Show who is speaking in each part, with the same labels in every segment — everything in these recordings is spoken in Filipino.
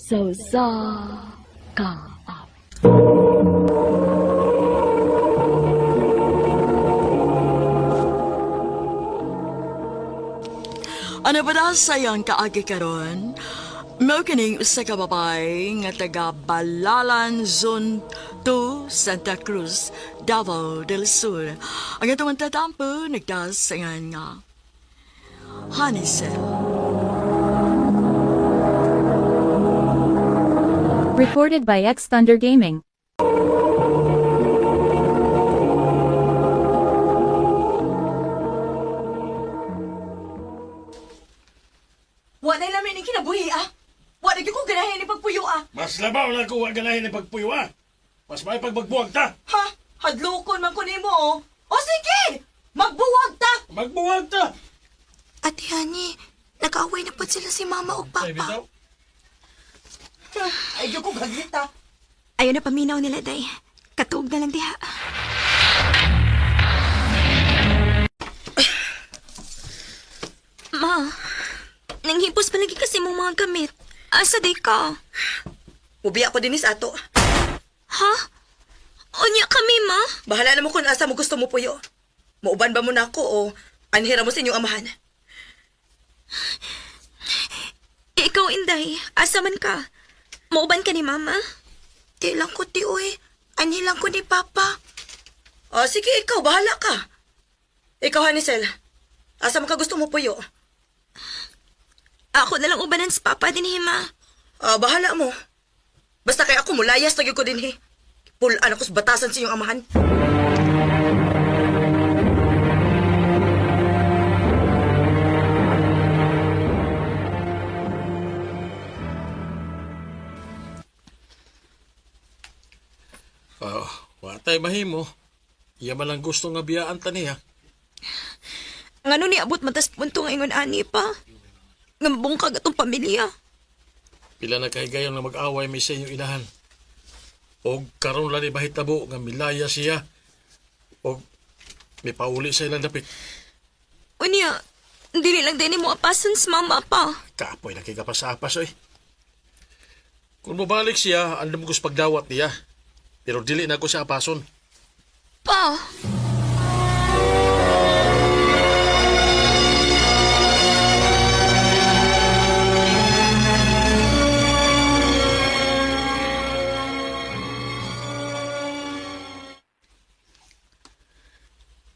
Speaker 1: So sa kaap.
Speaker 2: Ano ba daw sayang kaagi karon? Mao kining usa ka babay nga taga Balalan Zone 2, Santa Cruz, Davao del Sur. Ang atong tatampo nagdasangan nga Hanisel.
Speaker 3: Recorded by X Thunder Gaming.
Speaker 2: Wa na lamin ni kinabuhi ah. Wa na gyud ko ganahin ni pagpuyo ah.
Speaker 4: Mas labaw na ko ganahin ni pagpuyo ha. Mas may pagbagbuwag ta.
Speaker 2: Ha? Hadlokon man ko nimo oh. O sige, magbuwag ta.
Speaker 4: Magbuwag ta.
Speaker 5: Ate Hani, nag-away na po sila si Mama o
Speaker 4: Ay,
Speaker 5: Papa.
Speaker 4: bitaw.
Speaker 2: Ay gyud ko gaglit ah.
Speaker 5: Ayaw na paminaw nila, day. Katuog na lang diha. Ma, nanghipos palagi kasi mong mga gamit. Asa day ka?
Speaker 2: Ubi ako dinis ato.
Speaker 5: Ha? Onya kami, ma?
Speaker 2: Bahala na mo kung asa mo gusto mo puyo. Mauban ba mo na ako o anhira mo sa inyong amahan?
Speaker 5: Ikaw, Inday. Asa man ka? Mauban ka ni Mama? Di lang ko, ti, uy. Ani lang ko ni Papa.
Speaker 2: O sige, ikaw, bahala ka. Ikaw, Hanisel, asa mo ka gusto mo puyo?
Speaker 5: Ako na lang ubanan sa Papa din, ma.
Speaker 2: Bahala mo. Basta kay ako mulayas nagyo ko din he. Pulaan ako sa batasan sa inyong amahan.
Speaker 4: Watay mahimo. Iya man lang gusto nga biyaan ta niya.
Speaker 5: Ngano ni abot matas punto nga ingon ani pa? Ngambungkag atong pamilya.
Speaker 4: Pila na kahigayon na mag-away may sa inyong inahan. O karon lang ni bahitabo nga milaya siya. O may pauli sa ilang dapit.
Speaker 5: Unya, dili lang din mo apason sa Mama pa.
Speaker 4: Kapoy na kay kapas-apas oy. Kung mabalik siya, andam ko sa pagdawat niya. Pero dili na ko siya apason.
Speaker 5: Pa!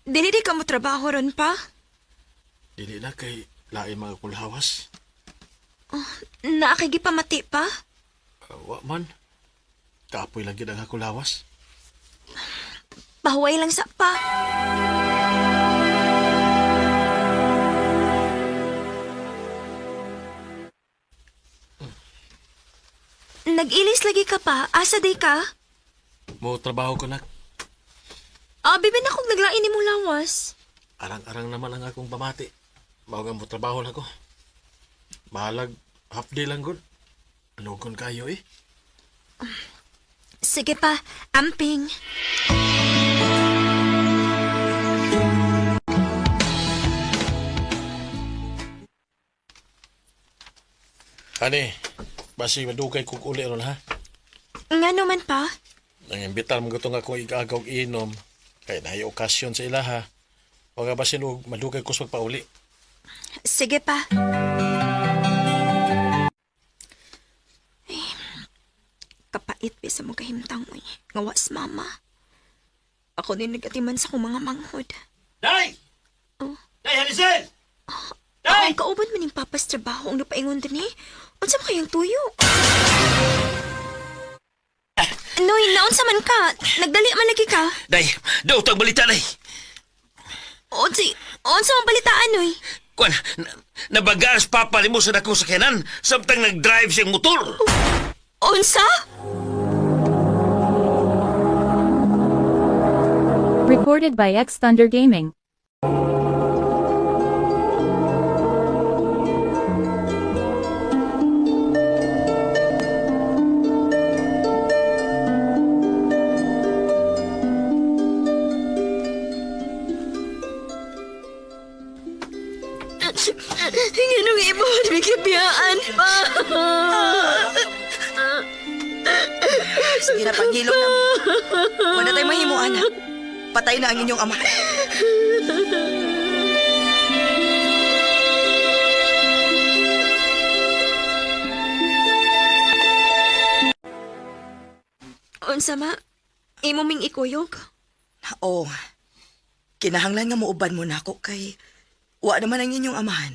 Speaker 5: Dili di ka mo trabaho ron pa?
Speaker 4: Dili na kay lain mga kulhawas.
Speaker 5: Naakigipamati pa?
Speaker 4: Wa man. Kapoy lang gid ang kulhawas.
Speaker 5: Pahuway lang sa pa. Nag-ilis lagi ka pa? Asa day ka?
Speaker 4: Mo trabaho ko na.
Speaker 5: Bibin akong naglain ni mong lawas.
Speaker 4: Arang-arang naman ang akong pamati. Mao nga mo trabaho na ko. Mahalag half day lang gud. Anugon kayo eh.
Speaker 5: Sige pa, amping.
Speaker 4: Ani, basi madugay kog uli ron ha.
Speaker 5: Nga naman pa?
Speaker 4: Nangimbitar mo gito nga kung igagaw inom. Kaya nahay okasyon sa ila ha. O nga basin og madugay ko sa pagpauli.
Speaker 5: Sige pa. Ay, kapait pa sa mga kahimtang mo eh. Ngawas mama. Ako din nagatiman sa kong mga manghod.
Speaker 4: Day!
Speaker 5: Oh.
Speaker 4: Day, Hanisel!
Speaker 5: Ako ang kauban man yung papas trabaho ang napaingon din eh. Unsa ba kayang tuyo? Noy, naunsa man ka? Nagdali man lagi ka?
Speaker 6: Day, daw tang balita, day.
Speaker 5: Unsa man balitaan, Noy?
Speaker 6: Kuan, nabagas papa ni mo sa dakong sakyanan, samtang nag-drive siyang motor.
Speaker 5: Unsa?
Speaker 3: Recorded by X Thunder Gaming.
Speaker 5: Ganong ibo, may kibiyaan pa.
Speaker 7: Sige na, paghilom na. Wala tayo mahimo, anak. Patay na ang inyong ama.
Speaker 5: Unsa ma? Imo ming ikuyog?
Speaker 7: Oo. Kinahanglan nga muuban mo na ako kay wa naman ang inyong amahan.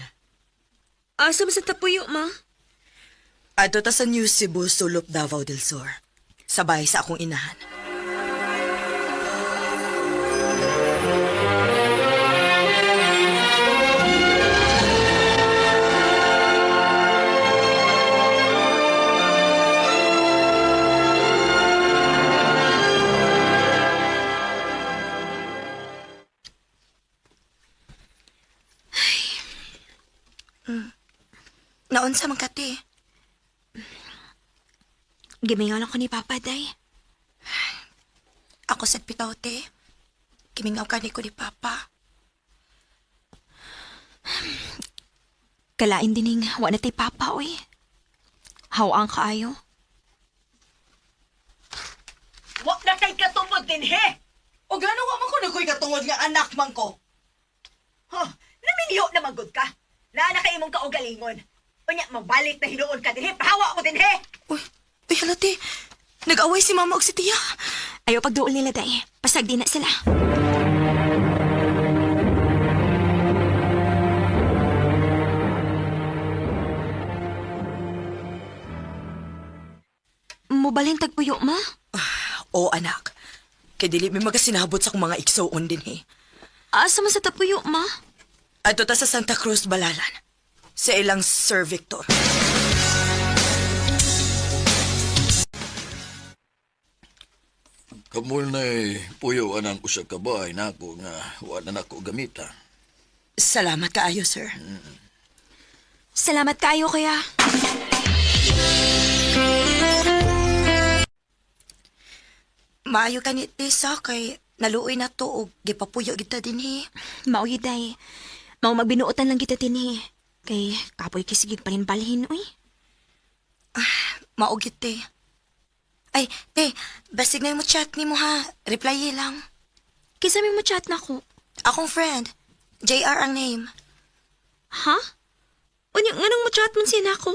Speaker 5: Asa ba sa tapuyo, ma?
Speaker 7: Ato ta sa New Cebu, Sulok, Davao del Sur. Sabay sa akong inahan. Naunsa man kati?
Speaker 5: Gimingaw lang ko ni Papa, day.
Speaker 7: Ako sa pitaote. Kimingaw ka ni ko ni Papa.
Speaker 5: Kalain dining wa na tay Papa, oy. Hawang kaayo.
Speaker 7: Wa na kay katungod din, he! O gano'n wa man ko nagoy katungod nga anak man ko.
Speaker 8: Huh, naminyo na magod ka. Na kay imong kaugalingon. Unya, magbalik na hinuon ka din, he. Pahawa mo din, he.
Speaker 7: Uy, halati. Nag-away si Mama og si Tia.
Speaker 5: Ayaw pagduol nila, day. Pasag di na sila. Mubalhin tagpuyo, ma?
Speaker 7: Oo, anak. Kay dili may magasinabot sa akong mga igsoon din, he.
Speaker 5: Asa man sa tapuyo, ma?
Speaker 7: Ato ta sa Santa Cruz, Balalan. Sa ilang Sir Victor.
Speaker 4: Kamul na'y puyo anang usa ka bahay na ako nga wala na ako gamita.
Speaker 7: Salamat kaayo, sir.
Speaker 5: Salamat kayo, kaya.
Speaker 7: Maayo ka ni Tessa kay naluoy na to og gipapuyo kita din, he.
Speaker 5: Mauy, day. Mau magbinuotan lang kita tini. Kay kapoy kisigig palinbalhin, uy.
Speaker 7: Maugit, te. Ay, te, basig na mo chat ni mo, ha. Reply lang.
Speaker 5: Kisa mo chat na ko.
Speaker 7: Akong friend. JR ang name.
Speaker 5: Ha? Unya, nga nang mo chat man siya ko?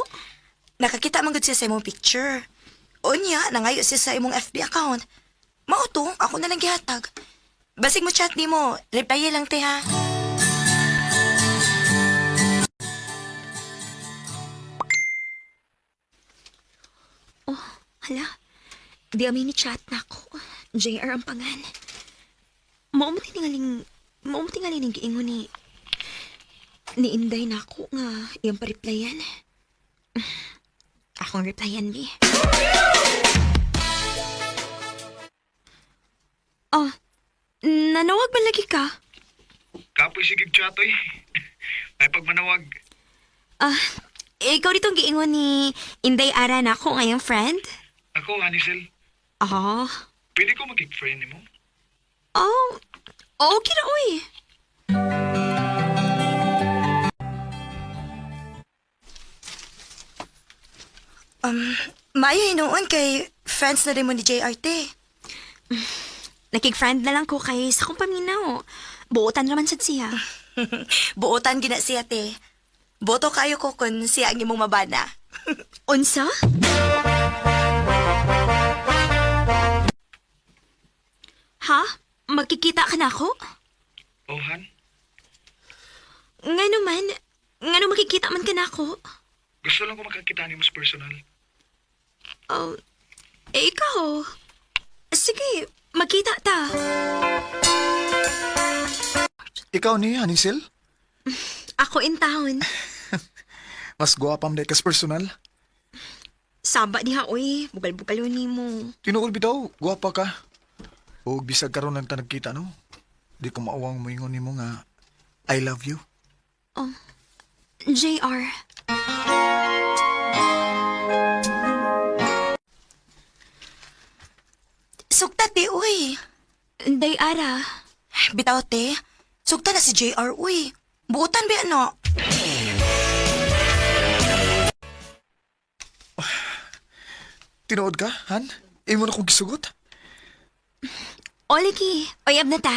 Speaker 7: Nakakita man gud siya sa imong picture. Unya, nangayo siya sa imong FB account. Mao to, ako na lang gihatag. Basig mo chat ni mo, reply lang, te, ha.
Speaker 5: Hala, di amin ni chat na ko. JR ang pangan. Mao mo tingaling ng giingon ni Inday na ako nga iyang pa-replyan. Akong replyan, bi. Oh, nanawag ba lagi ka?
Speaker 9: Kapoy sigig chatoy. May pagmanawag.
Speaker 5: Ikaw ditong giingon ni Inday Ara na ako ngayong friend?
Speaker 9: Ako, Hanisel.
Speaker 5: Ah,
Speaker 9: Pwede ko mag-friend mo?
Speaker 5: oh, okay na, uy.
Speaker 7: Maayo hinuon kay friends na rin mo ni JRT.
Speaker 5: Nakig-friend na lang ko kay sa kong paminaw. Buotan naman sad siya.
Speaker 7: Buotan gina siya, te. Boto kayo ko kung siya ang imong mabana.
Speaker 5: Unsa? Ha? Magkikita ka na ako?
Speaker 9: Oh, Han?
Speaker 5: Nga naman, makikita man ka na ako?
Speaker 9: Gusto lang ko makakita ni mas personal.
Speaker 5: Oh, ikaw. Sige, magkita ta.
Speaker 10: Ikaw ni Hanisel?
Speaker 5: Ako in town.
Speaker 10: Mas gwapam dahil kas personal.
Speaker 5: Saba diha, uy. Bugal-bugal ni mo.
Speaker 10: Tinuol bitaw, gwapa ka. O bisag karon lang ta nagkita, no? Di ko maawang moingon nimo nga I love you.
Speaker 5: JR.
Speaker 7: Sugta, te, uy.
Speaker 5: Day Ara.
Speaker 7: Bitaw, te. Sugta na si JR, uy. Buotan ba ano?
Speaker 10: Tinuod ka, Han? imo na kong gisugot.
Speaker 5: O, lagi. Oyab na ta.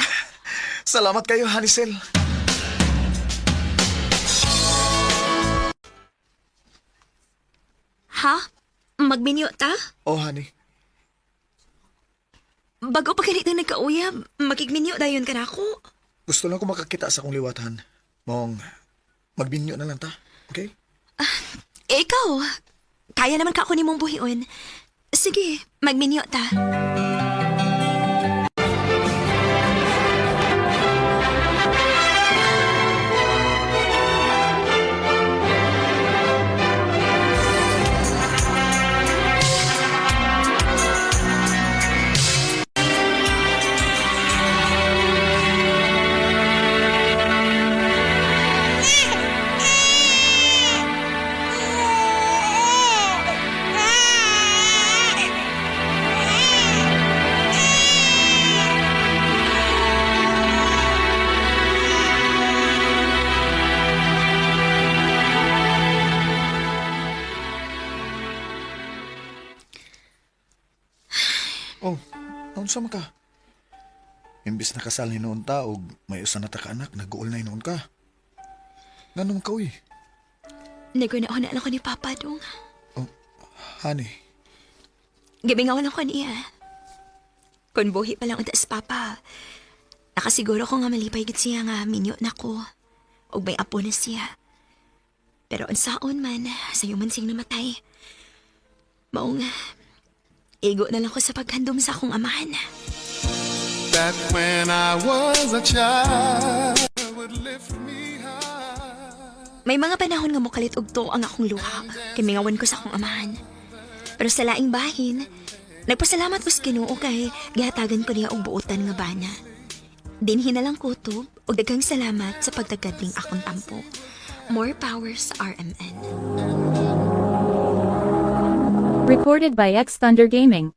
Speaker 10: Salamat kayo, Hanisel.
Speaker 5: Ha? Magminyo ta?
Speaker 10: Oh, honey.
Speaker 5: Bago pa ganito nagkauyab, makigminyo dayon ka na ako.
Speaker 10: Gusto lang ko makakita sa akong liwatan. Mong, magbinyo na lang ta. Okay?
Speaker 5: Ikaw, kaya naman ka ako ni mong buhion. Sige, magminyo ta.
Speaker 10: Oh, naon sa ka? Imbis na kasal ni noon ta og may usa na ta ka anak, nag-uol na noon ka. Nganong ka, uy?
Speaker 5: Nagunahon na ako ni Papa dong.
Speaker 10: Oh, honey.
Speaker 5: Gabingawan ako niya. Kung buhi pa lang ang taas Papa, nakasiguro ko nga malipay gid siya nga minyo na ko. Og may apo na siya. Pero unsaon man, sayo man siyang namatay. Maong, igo na lang ko sa paghandom sa akong amahan.
Speaker 11: That when I was a child would lift me high.
Speaker 5: May mga panahon nga mokalit og to ang akong luha, kay mingawan ko sa akong amahan. Pero sa laing bahin, nagpasalamat ko sa Ginoo kay gihatagan ko niya og buotan nga bana. Dinhi na lang kutob og daghang salamat sa pagtagadling akong tampo. More power sa RMN.
Speaker 3: Recorded by X Thunder Gaming.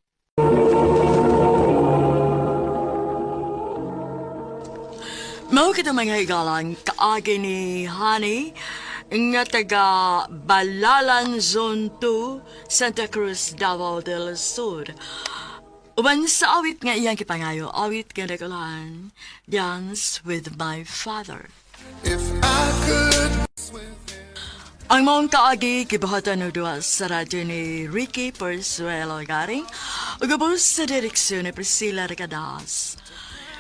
Speaker 2: Mao kita mga higalang kaagi ni Honey nga taga Balalan Zone 2, Santa Cruz, Davao del Sur. Uban sa awit nga iyang kipangayo, awit nga nagulahan, Dance with My Father.
Speaker 11: If I could.
Speaker 2: Ang maong kaagi kibuhatan ng duwa sa radyo ni Ricky Persuelo Garing, ugabos sa direksyon ni Priscilla Ricadas.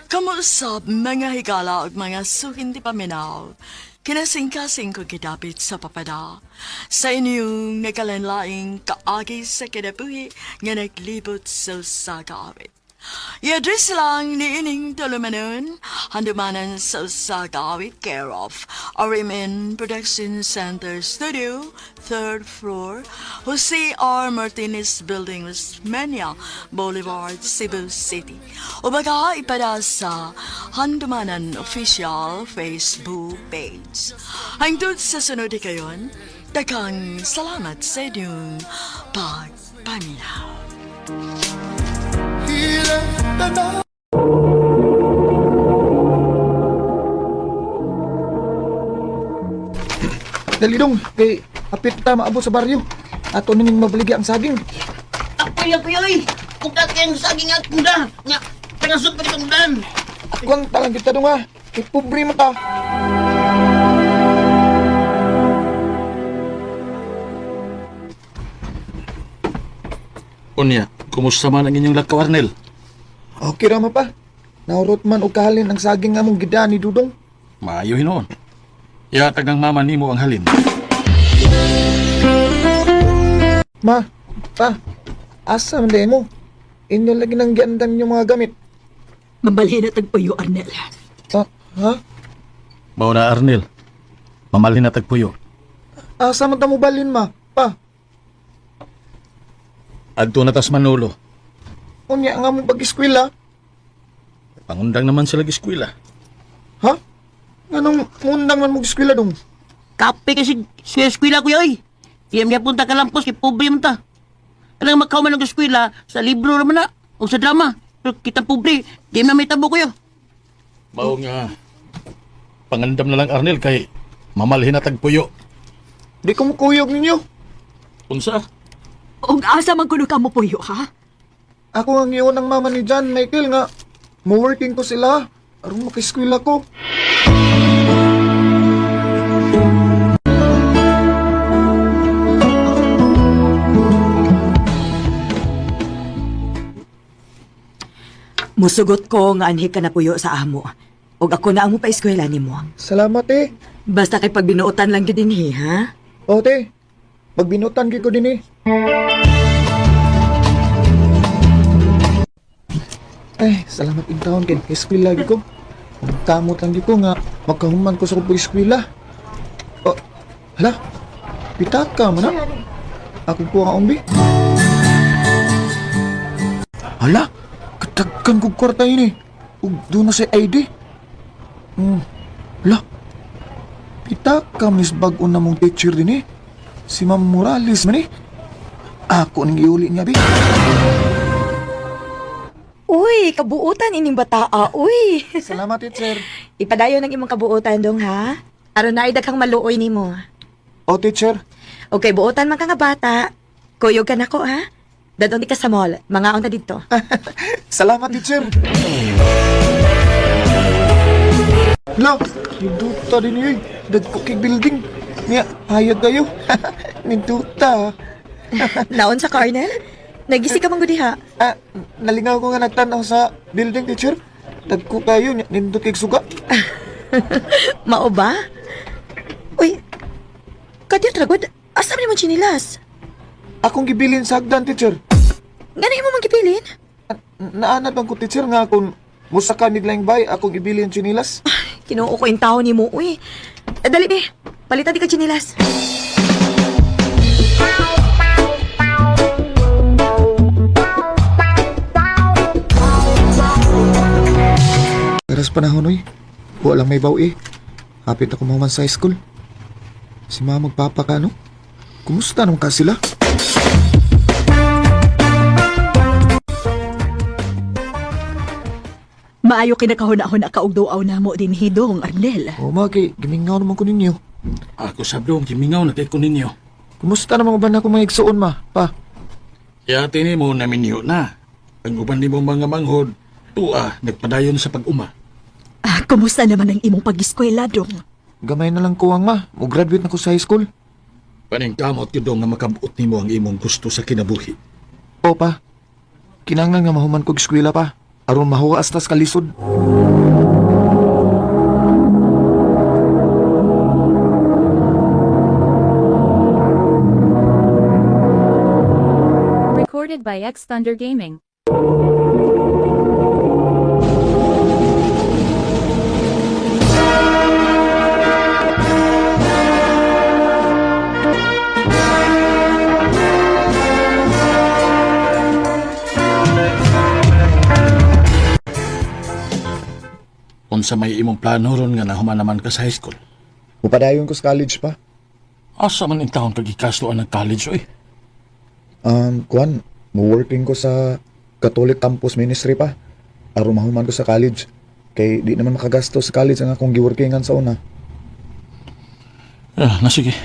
Speaker 2: Kamusap mga higala ug mga sukin di paminaw, kinasing-kasing ko gidapit sa papada, sa inyong nakalanlaing kaagi sa kinabuhi nga naglibot sa kaawit. I-address lang ni ining tulumanon, handumanan sa kaawit care of RMN Production Center Studio, 3rd floor, Jose R. Martinez Building, Las Mania, Boulevard, Cebu City. O baka ipada sa handumanan official Facebook page. Hangtod sa sunod kayon, daghang salamat sa inyong pagpaminaw.
Speaker 11: He left the night.
Speaker 10: Dali dong, kay apit ta maabot sa baryo. Ato ning mabaligi ang saging.
Speaker 6: Apoy, oy! Kung kakayang saging at kunda, nga, tagasot pa kitang dan.
Speaker 10: Kuwang talang kita dong ha. Ipobre mo ta.
Speaker 4: Unya, kumusta man ang inyong lakaw, Arnel?
Speaker 10: Okay ra pa. Naurot man og kahalin ang saging nga mong gida ni Dudong.
Speaker 4: Maayo hinoon. Yatag ng mama nimo ang halin.
Speaker 10: Ma, pa, asa man din mo? Inyo lagi nang giandan yung mga gamit.
Speaker 8: Mabalhin na tagpuyo, Arnel.
Speaker 10: Ha?
Speaker 4: Mao na, Arnel. Mamalhin na tagpuyo.
Speaker 10: Asa man ta mo balin, ma? Pa,
Speaker 4: Adto na tas Manolo.
Speaker 10: unya nga mo pag-eskwela.
Speaker 4: Pangundang naman sila eskwela.
Speaker 10: Ha? Anong undang man mo eskwela dong?
Speaker 6: Kape kasi sa eskwela ko yoy. Iyam niya punta ka lampos, kay pobre man ta. Alang makaw man ang eskwela, sa libro naman na, o sa drama. Pero kita pobre, di na may tabo ko yo.
Speaker 4: Mao nga. Pangandam na lang, Arnel, kay mamalhin na tagpuyo.
Speaker 10: Di ko mo kuyog ninyo.
Speaker 4: Unsa?
Speaker 8: Og asa man kuno ka mo puyo, ha?
Speaker 10: Ako ang iyon ng mama ni John Michael nga. Mo-working ko sila. Aron makiskwil ako.
Speaker 8: Musugot ko nga anhi ka na puyo sa amo. Og ako na ang mo pa eskwela nimo.
Speaker 10: Salamat eh.
Speaker 8: Basta kay pagbinuotan lang gid dinhi, ha?
Speaker 10: O te, magbinutan ko din eh. Ay, salamat in taon kay eskwil lagi ko. Ang kamot lang di ko nga magkahuman ko sa kupo eskwila. Oh, hala, pitat ka mo na. Ako po ang umbi. Hala, katagkan kong kwarta yun eh. Ug doon na sa ID. Hala, pitak ka mis bago na mong teacher din eh. Si Ma'am Morales man eh. Ako nang iuli niya, bi.
Speaker 5: Uy, kabuutan ining bataa, uy.
Speaker 10: Salamat, teacher.
Speaker 5: Ipadayon ang imong kabuutan dong, ha? Aron na idag kang maluoy nimo.
Speaker 10: O, teacher.
Speaker 5: Okay, buutan man ka nga bata. Kuyog ka na ko, ha? Dadon di ka sa mall. Mga on ta dito.
Speaker 10: Salamat, teacher. Hala, ninduta din yun. Dagkukig building. Niya, hayag kayo. Ninduta.
Speaker 5: Naon sa Cornell? Nagisi ka manggudi, ha?
Speaker 10: Nalingaw ko nga nagtanaw sa building, teacher. Dagko kayo, nindukig suga.
Speaker 5: Mao ba? Uy, kadyo tragod. Asa man mo chinilas?
Speaker 10: Akong gibilin sa hagdan, teacher.
Speaker 5: Ganay mo magipilin?
Speaker 10: Naanad bang ko, teacher, nga kung musaka miglang bay, akong ibilin chinilas.
Speaker 5: Kinuo ko yung tao ni mo, uy. Dali, be. Palitan di ka chinilas.
Speaker 10: Karas panahon, oy. Walang may baw eh. Hapit ako mahuman sa high school. Si mama magpapa ka, no? Kumusta naman ka sila?
Speaker 1: Maayo kinakahuna-huna ka og duaw na mo din hidong, Arnel.
Speaker 10: O, maki, gimingaw naman ko ninyo.
Speaker 4: Ako sabdong kimingaw na kay ko ninyo.
Speaker 10: Kumusta naman ba na kung may igsuon, ma? Pa?
Speaker 4: Yate ni mo namin niyo na. Ang uban ni mo mga manghod, tua, nagpadayon sa pag-uma.
Speaker 1: Kumusta naman ang imong pag-eskwela, dong?
Speaker 10: Gamay na lang ko ang ma. Mo-graduate na ko sa high school.
Speaker 4: Paning kamot yun dong nga makabuot ni mo ang imong gusto sa kinabuhi.
Speaker 10: O, pa. Kinanglan nga mahuman ko eskwela pa. Aron mahuwas tas kalisod.
Speaker 3: Recorded by X Thunder Gaming.
Speaker 4: Kung sa may imong plano ron nga nahuman naman ka sa high school.
Speaker 10: Upadayon ko sa college pa.
Speaker 4: Asa man in taon kagikasloan ng college, oy?
Speaker 10: Kuan, mo-working ko sa Catholic Campus Ministry pa. Aron mahuman ko sa college. Kay di naman makagasto sa college ang akong giworkingan sa una.
Speaker 4: Na sige.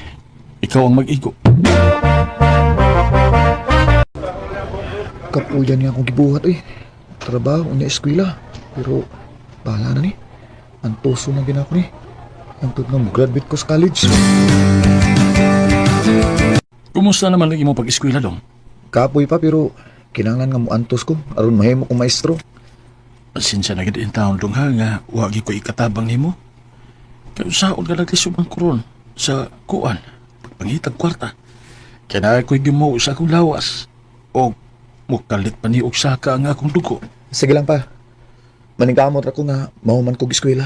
Speaker 4: Ikaw ang mag-igo.
Speaker 10: Kapuyan niya akong gibuhat eh. Trabaho niya eskwela. Pero bahala na ni. Ang puso na ginako ni. Ang tut nang graduate ko sa college.
Speaker 4: Kumusta naman ang imong pag-eskwela dong?
Speaker 10: Kapoy pa pero kinanglan nga mo antos ko. Aron mahimo kong maestro.
Speaker 4: Pasensya na gid in taon dong ha nga wagi ko ikatabang nimo. Kaya saon ka naglisod ang kuron sa kuan pagpangitag kwarta. Kaya na ako'y gimaw sa akong lawas. O mukalit pa ni og saka ang akong dugo.
Speaker 10: Sige lang pa. Maningkamot ako nga mahuman kong eskwela.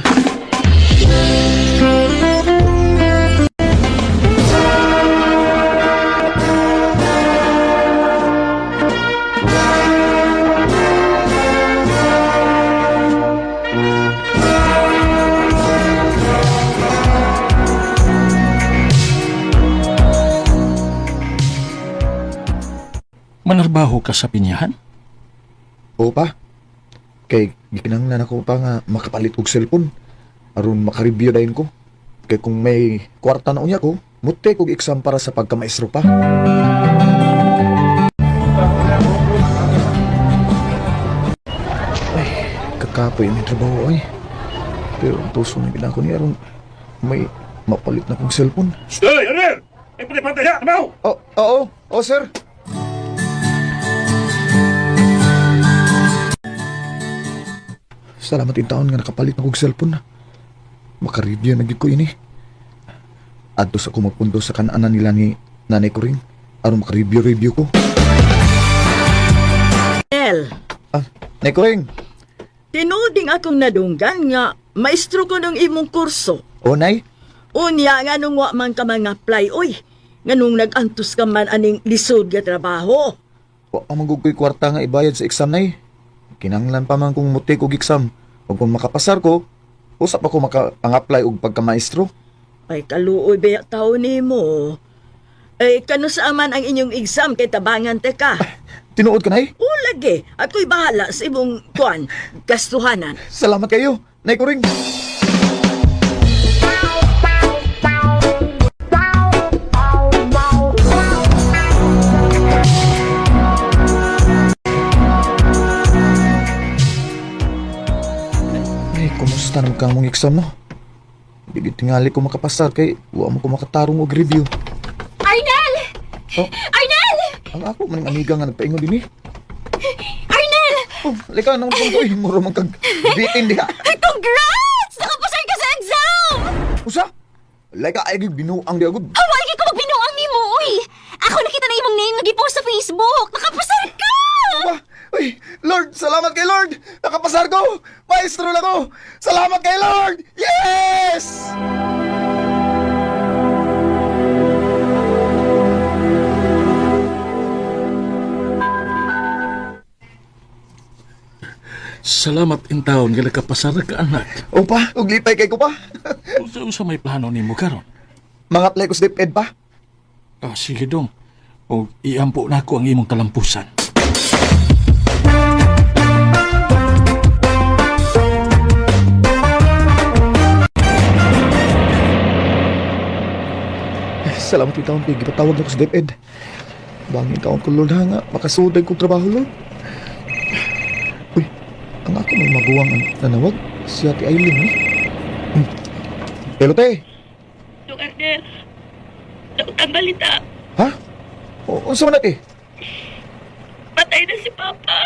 Speaker 4: Manarbaho ka sa pinyahan?
Speaker 10: Oo pa. Kay gikinanglan ako pa nga makapalit og cellphone. Aron makareview dayon ko. Kay kung may kwarta na unya ko, mutek og exam para sa pagkamaestro pa. kapoy may trabaho ay. Pero ang tuso na ginako niya ron, may mapalit na kong cellphone.
Speaker 4: Stoy, Arnel! Ay, pati-pati siya! Kamaw!
Speaker 10: Oh, oo, oh, sir. Salamat yung taon nga nakapalit na kong cellphone na. Makareview na gid ko ini. Adto sa kumapunto sa kananan nila ni nanay ko rin. Aron makareview ko.
Speaker 2: El,
Speaker 10: Ah, nanay ko rin.
Speaker 2: tinuding akong nadunggan nga maestro ko ng imong kurso.
Speaker 10: O, nay?
Speaker 2: Unya nga nung wa man ka mga apply, oy. Nga nung nag-antos ka man aning lisod nga trabaho.
Speaker 10: Wa ang magugkoy kwarta nga ibayad sa exam nay. Kinanglan pa man kung mutik og exam. O kung makapasar ko, usap ako makapang-apply og pagkamaestro.
Speaker 2: Ay kaluoy ba tao ni mo? Ay kano sa aman ang inyong exam kay tabangan te ka?
Speaker 10: Tinuod ka nay?
Speaker 2: O lagi, ako'y bahala sa imong kuan, gastuhanan.
Speaker 10: Salamat kayo, nay ko rin. Ay, kumusta naman ka mong exam no? Di tingali ko makapasar kay wa mo ko makatarong og review.
Speaker 5: Arnel!
Speaker 10: Oh,
Speaker 5: Arnel!
Speaker 10: ang ako maning amiga nga nagpaingon din eh.
Speaker 5: Arnel!
Speaker 10: Oh, lika nang kung koy muro man kag bitin diha.
Speaker 5: Congrats! Nakapasar ka sa exam!
Speaker 10: Usa? Lika ay binuang di agud.
Speaker 5: Awal ka magbinuang ni mo, uy! Ako nakita na imong name nag-post sa Facebook. Nakapasar ka!
Speaker 10: Ah, uy, Lord, salamat kay Lord! Nakapasar ko! Maestro na ko! Salamat kay Lord! Yes!
Speaker 4: Salamat in taon nga nakapasar ka, anak.
Speaker 10: Opa, uglipay kay ko pa.
Speaker 4: Unsa may plano nimo karon?
Speaker 10: Mga play ko sa DepEd pa.
Speaker 4: Ah, sige dong. O iampo na ako ang imong kalampusan.
Speaker 10: Salamat yung taon kay gipatawag na ko sa DepEd. Bangin taon ko Lord ha nga, makasuday kong trabaho Lord. Uy, ang ako may maguwang ang nanawag, si Ate Aileen eh. Hello te,
Speaker 5: Dong Arnel, nautang balita.
Speaker 10: ha? O, unsa man na te?
Speaker 5: Patay na si Papa.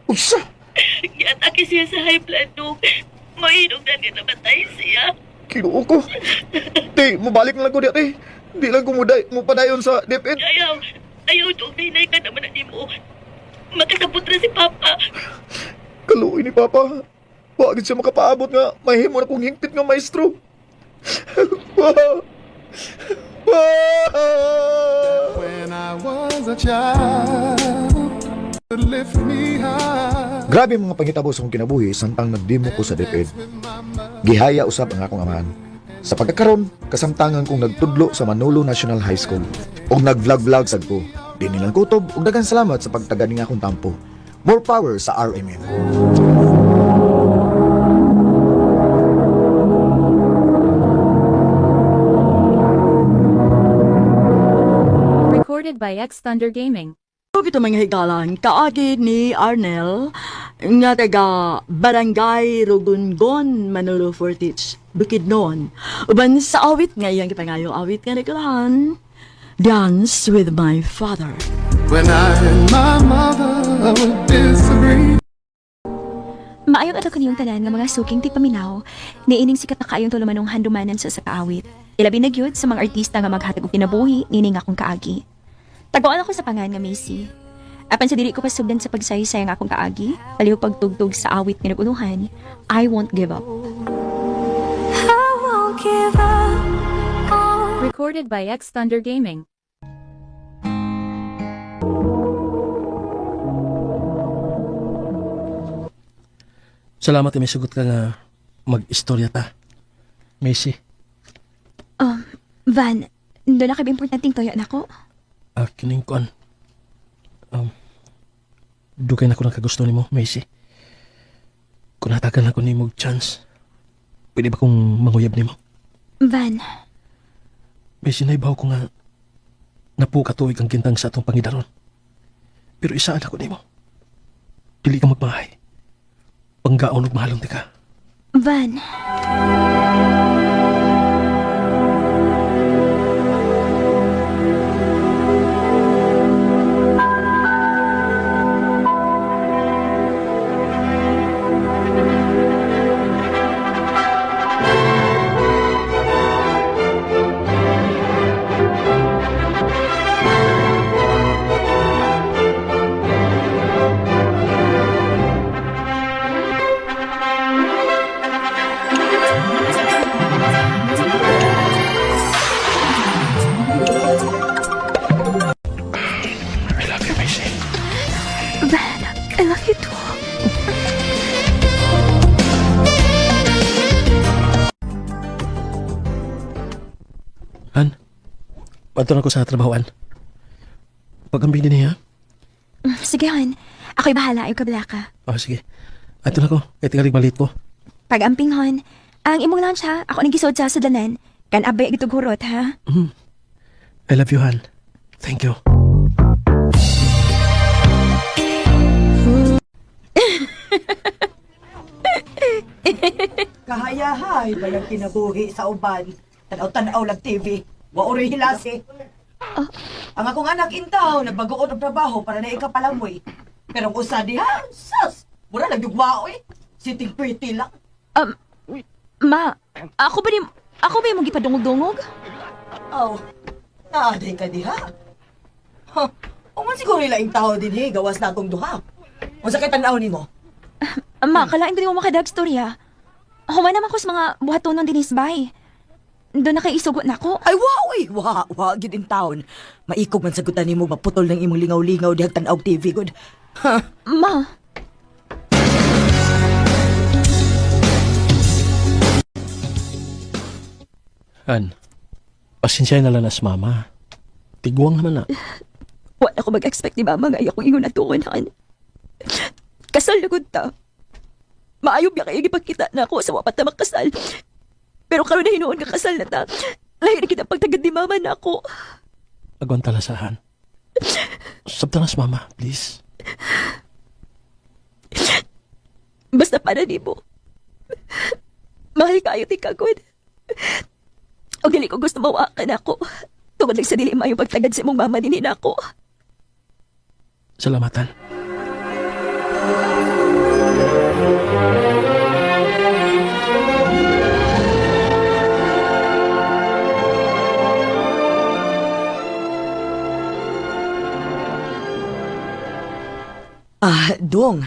Speaker 10: Unsa?
Speaker 5: Giatake siya sa high blood nung mainog na niya namatay siya.
Speaker 10: Kinuo ko. Te, mabalik na lang ko di ate. Di lang ko mo padayon sa DepEd.
Speaker 5: Ayaw dong nainay ka naman na mo. Makasabot na si Papa.
Speaker 10: Kaluoy ni Papa. Wagid siya makapaabot nga. Mahimo na kong hingpit nga maestro.
Speaker 11: When I was a child, to lift me high.
Speaker 10: Grabe ang mga pangitabo sa kong kinabuhi samtang nagdemo ko sa DepEd. Gihaya usab ang akong amahan. Sa pagkakaroon, kasamtangan kong nagtudlo sa Manolo National High School. Og nag-vlog-vlog sad ko. Di nilang kutob ug daghang salamat sa pagtaganing akong tampo. More power sa RMN.
Speaker 3: Recorded by X Thunder Gaming.
Speaker 2: Ito mga higalan, kaagid ni Arnel nga taga Barangay Rugungon, Manolo Fortich, Bukidnon. Uban sa awit nga iyang kipangayo awit nga nagkalahan, Dance with My Father.
Speaker 11: When I and my mother would disagree.
Speaker 5: Maayong ato kaniyong tanan nga mga suking tigpaminaw, niining sikat na kaayong tulumanong handumanan sa kaawit. Ilabi na gyud sa mga artista nga maghatag og kinabuhi, nining akong kaagi. Tagoan ako sa pangan nga Macy. Apan sa dili ko pasugdan sa pagsaysay nga akong kaagi, palihog pagtugtog sa awit nga nag-unuhan, I won't give up. I won't give up.
Speaker 3: Recorded by X Thunder Gaming.
Speaker 4: Salamat may sugot ka nga mag-istorya ta. Macy,
Speaker 5: Van, doon na kayo importanteng toyo na ko.
Speaker 4: kining kuan. Dugay na ko nakagusto nimo, Macy. Kung natagan ako nimo chance, pwede ba kong manguyab nimo?
Speaker 5: Van,
Speaker 4: Macy, naibaw ko nga napukatuig ang kintang sa atong pangidaron. Pero isaan ako nimo. Dili ka magmahay. Panggaon ug mahalong tika.
Speaker 5: Van,
Speaker 4: I love you, Macy.
Speaker 5: Van, I love you too.
Speaker 4: Han, pato na ko sa trabahoan. Pagambing din niya.
Speaker 5: Sige, hon. Ako'y bahala. Ayaw kabla ka.
Speaker 4: Oh, sige. Ato na ko. Kaya tingalig malit ko.
Speaker 5: Pag-amping, hon. Ang imong lunch, ha? Ako nagisod sa sudanan. Kan abay gitog hurot, ha?
Speaker 4: I love you, Han. Thank you.
Speaker 8: Kahayahay ba yung kinabuhi sa uban? Tanaw-tanaw lang TV. Wa uri hilasi. Ang akong anak intaw, nagbagoon ng trabaho para na ikapalamoy. Pero ang usa diha, sas! Mura nagdugmao eh. Sitting pretty lang.
Speaker 5: Ma, ako ba yung gipadungog-dungog?
Speaker 8: Aw, naaday ka diha. Ha, uman siguro nila yung tao din eh, gawas na atong duha. O sa tanaw ni mo?
Speaker 5: Ma, kalain din mo makadag storya. Human naman ko sa mga buhatonon din isbay. Doon na kay isugot na ko.
Speaker 8: Ay, wow eh! Wa, gid in town. Maikog man sagutan ni mo, maputol ng imong lingaw-lingaw dihag tanaw TV, good. Ha,
Speaker 5: Ma,
Speaker 4: Han, pasensya na lang nas mama. Tiguang naman na.
Speaker 5: wala ko mag-expect ni Mama nga akong ingon na tuunan. Kasal na gud ta. Maayob niya kayo gipagkita na ako sa wapat na makasal. Pero karon na hinuon ka kasal na ta. Lahi na kita pagtagad ni Mama na ako.
Speaker 4: Agwan talasahan. Sabta nas mama, please.
Speaker 5: Basta para di mo. Mahal kayo ti kagod. O dili ko gusto mawakan ako. Tungod lang sa dili mayo pagtagad sa imong mama din ako.
Speaker 4: Salamatan.
Speaker 8: Dong,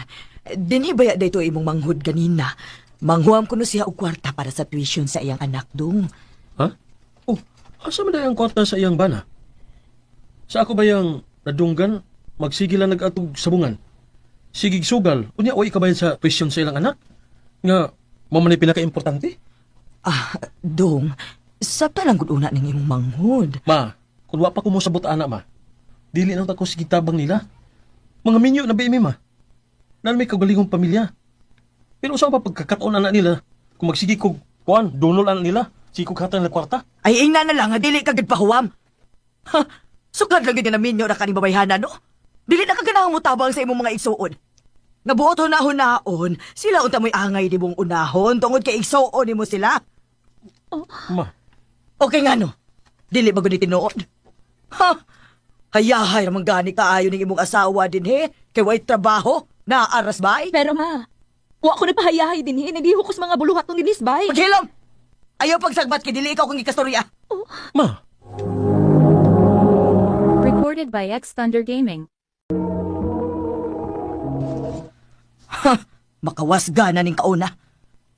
Speaker 8: dinhibaya dito imong manghud kanina. Manghuam ko no siya og kwarta para sa tuition sa iyang anak, Dong.
Speaker 4: Ha? Oh, asa man ang kwarta sa iyang bana? Sa ako ba yung nadunggan, magsige lang nag-atog sabungan? Sigig sugal, unya o ikabayan sa tuition sa ilang anak? Nga, mo man ay pinaka-importante?
Speaker 8: Dong, sabta lang gud una ning imong manghud.
Speaker 4: Ma, kung wa pa ko mo sabot ana ma, dili nang tako sige tabang nila. Mga minyo na ba imi ma? Nan may kagalingong pamilya. Pero saan pa pagkakataon anak nila? Kung magsige kog kuan, dunol anak nila, sige kog hatang na kwarta.
Speaker 8: Ay ingna na lang nga dili ka gid pahuwam. Ha, sukad lang gid na minyo ra kaning babayhana no. Dili na ka ganang mo tabang sa imong mga igsuon. Nga buot hunahon-naon, sila unta mo'y angay di mong unahon tungod kay igsuon nimo sila.
Speaker 4: Ma,
Speaker 8: Okay nga no. Dili ba gud ni tinuod? Ha? Hayahay ramang gani kaayo ning imong asawa din he. Kay way trabaho, naaras bay.
Speaker 5: Pero ma, wa ko napahayahay din hindi ko sa mga buluhat ng dinisbay.
Speaker 8: Paghilom! Ayaw pagsagbat kay dili ikaw kung ikastorya.
Speaker 4: ma,
Speaker 3: Recorded by X Thunder Gaming.
Speaker 8: Makawasga na ning kauna.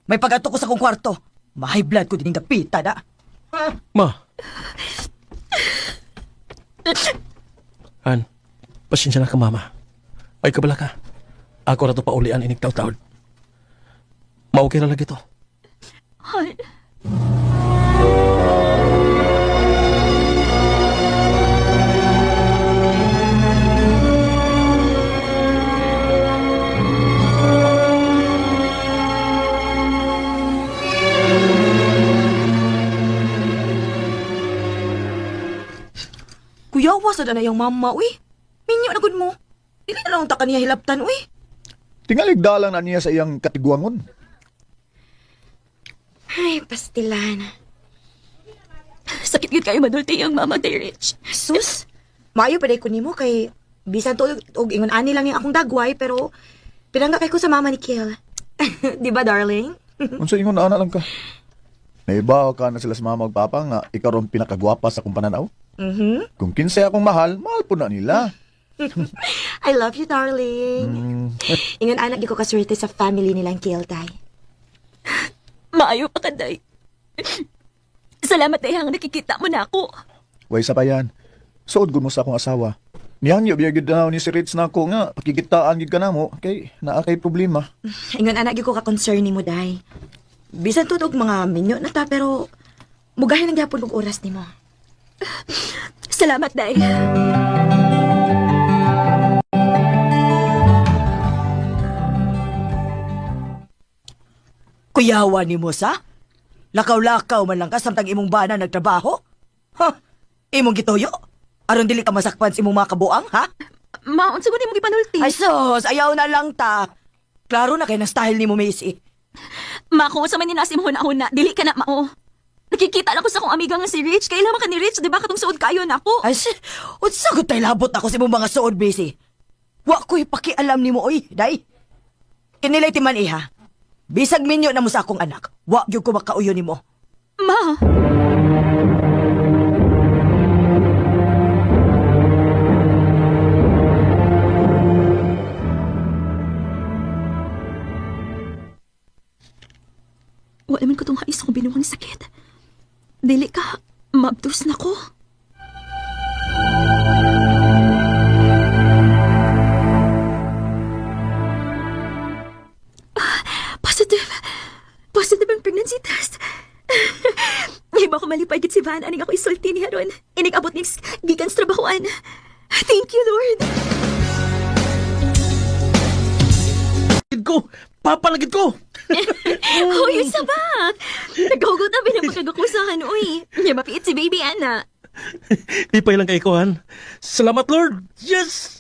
Speaker 8: May pag-ato ko sa kong kwarto. Mahay blood ko din kapita na.
Speaker 4: ma. Han, pasensya na ka mama. Ay kabala ka. Ako na to paulian inig taw-taod. Maukira lagi to.
Speaker 5: Han,
Speaker 8: Kuyawa sa na yung mama, uy. Minyo na gud mo. Dili na lang taka niya hilaptan, uy.
Speaker 10: Tingalig dalang na niya sa iyang katiguangon.
Speaker 5: Ay, pastilan.
Speaker 1: Sakit yun kayo madulti ang mama day Rich.
Speaker 7: Sus, maayo pa ko nimo kay bisan to og ingon ani lang yung akong dagway pero pinangga kay ko sa mama ni Kiel. Di ba, darling?
Speaker 10: Unsa ingon na ana lang ka? Naibaw ka na sila sa mama ug papa nga ikaw ron pinakagwapa sa kong pananaw?
Speaker 7: Mhm.
Speaker 10: Kung kinsay akong mahal, mahal po na nila.
Speaker 7: I love you, darling. Ingon anak ko kaswerte sa family nilang Kiel, tay.
Speaker 1: Maayo pa ka, day. Salamat day hang nakikita mo na ako.
Speaker 10: Way sa pa yan. Suod gud mo sa akong asawa. Niyangyo biyag gid na ni si Rich na ako nga pakikitaan gid ka na mo kay naa kay problema.
Speaker 7: Ingon anak ko ka concern nimo, day. Bisan tudog mga minyo na ta pero mugahin ang gyapon og oras nimo.
Speaker 1: Salamat, day.
Speaker 8: Kuyawa ni mo sa? Lakaw-lakaw man lang ka samtang imong bana nagtrabaho? Ha? Imong gitoyo? Aron dili ka masakpan sa imong mga kabuang, ha?
Speaker 1: Ma, unsa gud imong gipanulti?
Speaker 8: Ay sus, ayaw na lang ta. Klaro na kay na style ni mo, Macy.
Speaker 1: Ma, kung unsa man ni nasim huna-huna, dili ka na mao. Nakikita na ko sa akong amiga nga si Rich. Kailangan ka ni Rich, di ba katong suod kayo na ako?
Speaker 8: Ay, unsa gud tay labot ako sa imong mga suod, Macy. Wa ko'y pakialam ni mo, oy, day. Kinilay ti man iha. Bisag minyo na mo sa akong anak. Wa gyud ko makauyo nimo.
Speaker 1: Ma, wala man ko itong hais kong binuwang sakit. Dili ka, mabdos na ko. Positive. Positive ang pregnancy test. Iba ko malipay gid si Van, aning ako isulti niya ron. Inig abot ni gikan sa trabahoan. Thank you, Lord.
Speaker 6: Gid ko! Papalagid ko!
Speaker 1: Hoy, isa ba? Naghugot na pinapagkagukusahan, uy. Niya mapiit si baby, Ana.
Speaker 6: Di pa ilang kay Kuhan. Salamat, Lord! Yes!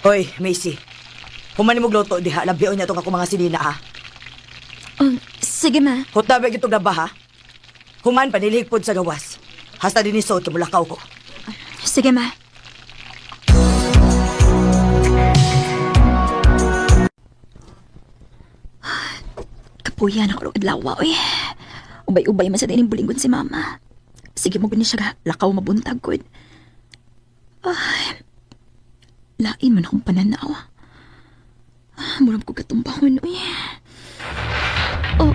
Speaker 8: Hoy, Macy. Humani mo gloto diha, labion niya itong ako mga sinina, ha?
Speaker 1: Sige, ma.
Speaker 8: Hutabag itong laba, ha? Human paniligpod sa gawas. Hasta din isot kay mulakaw ko.
Speaker 1: Sige, ma. Kapuyan ako rin lawa, uy. Ubay-ubay man sa dining bulingon si mama. Sige mo gani siya lakaw mabuntag ko. Ay, lain man akong pananaw. Muram ko katumbahon, uy. Oh.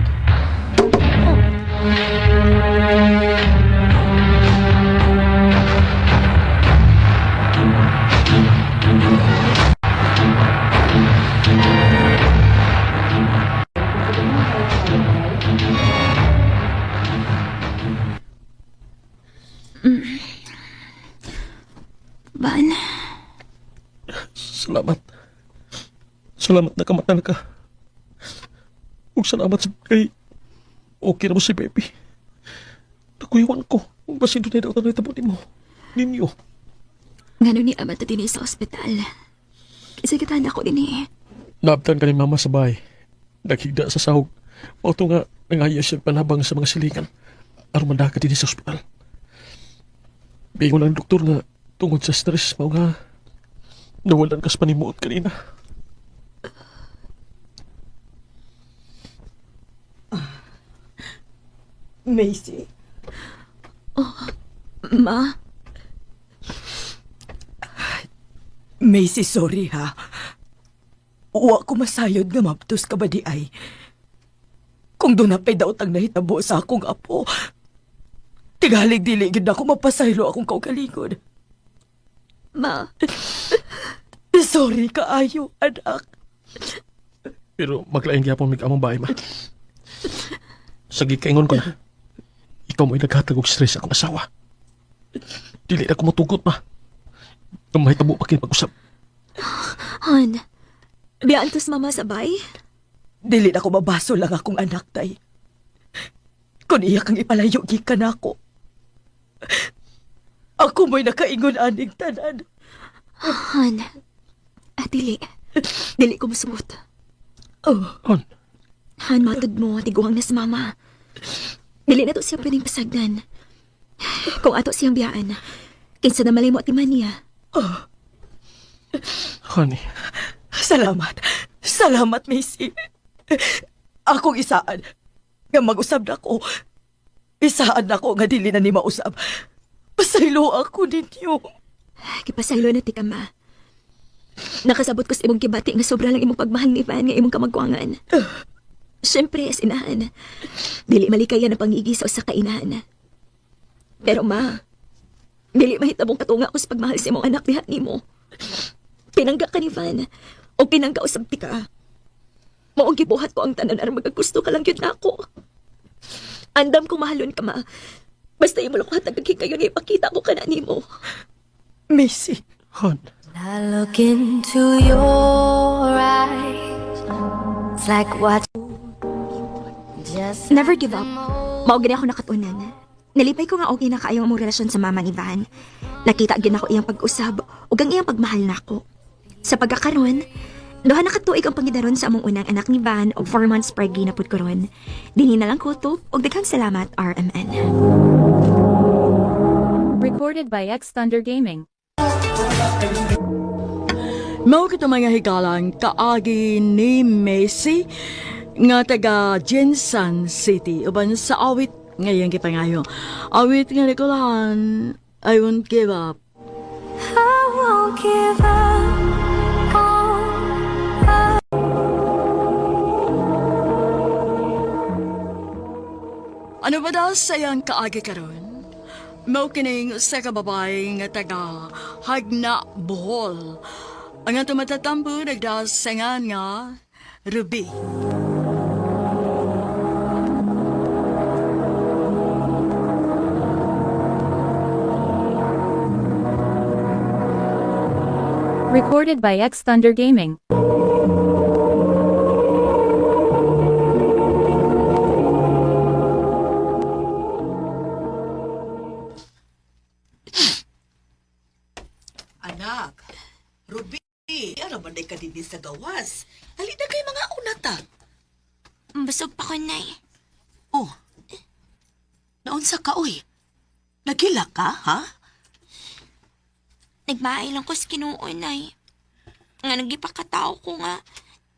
Speaker 1: Van,
Speaker 6: Salamat. Salamat na kamatan ka. Ug salamat sa kay okay na mo si baby. Nakuyawan ko. Kung basin doon na ito na mo. Ninyo.
Speaker 1: ngano ni amat na din sa ospital. Kasi kita na ako din eh.
Speaker 6: Naabtan ka ni mama sa bahay. Naghigda sa sahog. Mauto nga nangaya siya panabang sa mga silingan. Arumanda ka din sa ospital. Bingon lang doktor nga tungod sa stress mo nga nawalan ka sa panimuot kanina.
Speaker 8: Macy?
Speaker 1: Ma,
Speaker 8: Macy, sorry, ha? Wa ko masayod nga maptos ka ba di ay? Kung doon na pa'y daw tang nahitabo sa akong apo, tigalig-diligid ako mapasaylo akong kaugalingon.
Speaker 1: ma,
Speaker 8: Sorry kaayo, anak.
Speaker 6: Pero maglaing gyapon mig among bahay ma. Sagi kaingon ko na. Ikaw mo'y naghatag og stress akong asawa. Dili na ko matugot ma. Kamay tabo pa kin pag-usap.
Speaker 1: Han, biyaan tos mama sabay?
Speaker 8: Dili na ko mabaso lang akong anak, tay. Kung iya kang ipalayo, gikan ako. Ako mo'y nakaingon aning tanan.
Speaker 5: Han. Dili. Dili ko masuot.
Speaker 8: Oh,
Speaker 6: Han,
Speaker 5: Han, matod mo, tiguang na sa mama. Dili na to siya pwedeng pasagdan. Kung ato siyang biyaan, kinsa na malay mo at iman niya.
Speaker 6: honey.
Speaker 8: salamat. Salamat, Macy. Akong isaan. Nga mag-usab na ko. Isaan na ko nga dili na ni mausab. Pasaylo ako ninyo.
Speaker 5: Kipasaylo na ti ka, ma. Nakasabot ko sa imong kibati nga sobra lang imong pagmahal ni Van nga imong kamagwangan. Siyempre, as inahan. Dili malikayan ang pangigi sa usa ka inahan. Pero ma, dili mahitabong katunga ko sa pagmahal sa imong anak diha nimo. Pinangga ka ni Van, o pinangga usab ti ka. Maong gibuhat ko ang tanan aron magagusto ka lang yun na ako. Andam kong mahalon ka, ma. Basta imo lang ko hatag kayo nga ipakita ko ka na nimo.
Speaker 8: Macy.
Speaker 6: Han,
Speaker 12: I look into your eyes. It's like what just
Speaker 5: Never give up. Maugin ako nakatunan. Nalipay ko nga okay na kaayo ang mong relasyon sa mama ni Van. Nakita gin ako iyang pag-usab ug ang iyang pagmahal nako. Sa pagkakaroon, duha na katuig ang pangidaron sa among unang anak ni Van og 4 months preggy na pud karon. Dinhi na lang kutob ug daghang salamat RMN.
Speaker 3: Recorded by X Thunder Gaming.
Speaker 2: Mao kita mga higalang kaagi ni Macy nga taga Jensen City uban sa awit ngayon kipangayo. Awit nga nikulan, I won't give up.
Speaker 12: I won't give up on
Speaker 2: Ano ba daw sayang kaagi karon? Mao kining sa kababay nga taga Hagna Bohol. Ang ato matatampo nagdasangan nga Ruby.
Speaker 3: Recorded by X Thunder Gaming.
Speaker 13: Anak, Ruby, ano ba ka din sa gawas? Halina kay mga unata.
Speaker 5: Busog pa ko, Nay.
Speaker 13: Oh, naunsa ka, oy? Nagila ka, ha?
Speaker 5: Nagmaay lang ko sa kinuon, Nay. Nga nagipakatao ko nga,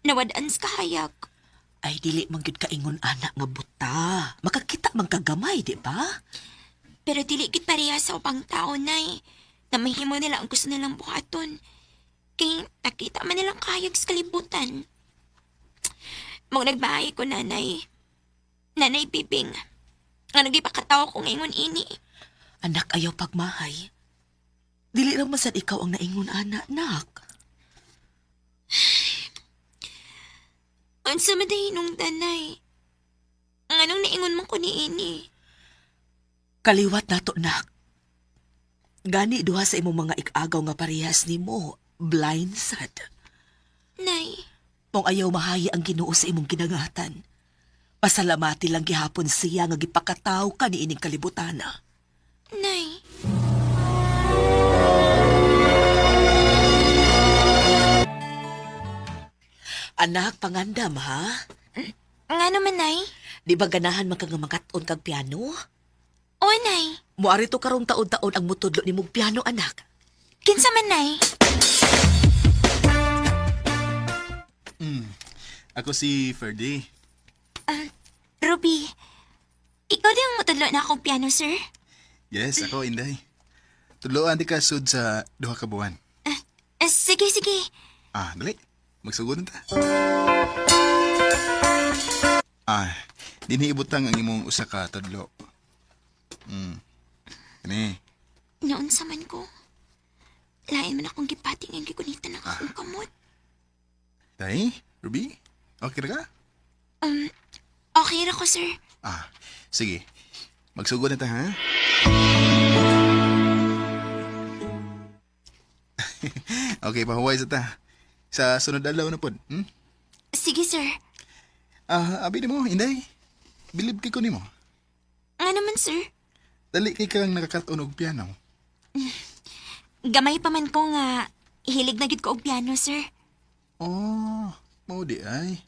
Speaker 5: nawadaan sa kahayag.
Speaker 13: Ay, dili man gyud kaingon anak nga buta. Makakita man kagamay, di ba?
Speaker 5: Pero dili gid pareha sa upang tao, Nay. Na mahimo nila ang gusto nilang buhaton. Kay nakita man nilang kahayag sa kalibutan. Mong nagbahay ko, Nanay. Nanay Bibing. Nga nagipakatao ko ngayon ini.
Speaker 13: Anak, ayaw pagmahay. Dili lang man sad ikaw ang naingon anak.
Speaker 5: Unsa man dahinong Nanay? Ang anong naingon man ko ni ini?
Speaker 13: Kaliwat nato, nak. Gani duha sa imong mga ikagaw nga parehas nimo, blind sad.
Speaker 5: Nay,
Speaker 13: Mong ayaw mahaya ang Ginoo sa imong ginangatan. Pasalamati lang gihapon siya nga gipakataw ka ni ining kalibutana.
Speaker 5: Nay.
Speaker 13: Anak, pangandam ha?
Speaker 5: Nga naman, Nay?
Speaker 13: Di ba ganahan man kang makaton kag piano?
Speaker 5: O, Nay.
Speaker 13: Muari to karong taon-taon ang mutudlo ni mong piano, anak.
Speaker 5: Kinsa man, Nay?
Speaker 14: Ako si Ferdy.
Speaker 5: Ruby, ikaw din ang matudlo na akong piano, sir?
Speaker 14: Yes, ako, Inday. Tudloan di ka sud sa duha ka buwan.
Speaker 5: Sige, sige.
Speaker 14: Dali. Magsugod na ta. Dinhiibutang ang imong usa ka tudlo. Kani.
Speaker 5: Noon sa man ko, lain man akong gipating ang gikunitan ng akong kamot.
Speaker 14: Day, Ruby? Okay na ka?
Speaker 5: Okay ra ko, sir.
Speaker 14: Sige. Magsugod na ta, ha? Okay, pahuway sa ta. Sa sunod adlaw na pod.
Speaker 5: Sige, sir.
Speaker 14: Abi ni mo, Inday. Bilib kay ko ni mo.
Speaker 5: Nga naman, sir.
Speaker 14: Dali kay kang nakakatuon og piano.
Speaker 5: Gamay pa man ko nga hilig na gid ko og piano, sir.
Speaker 14: Oh, mao di ay.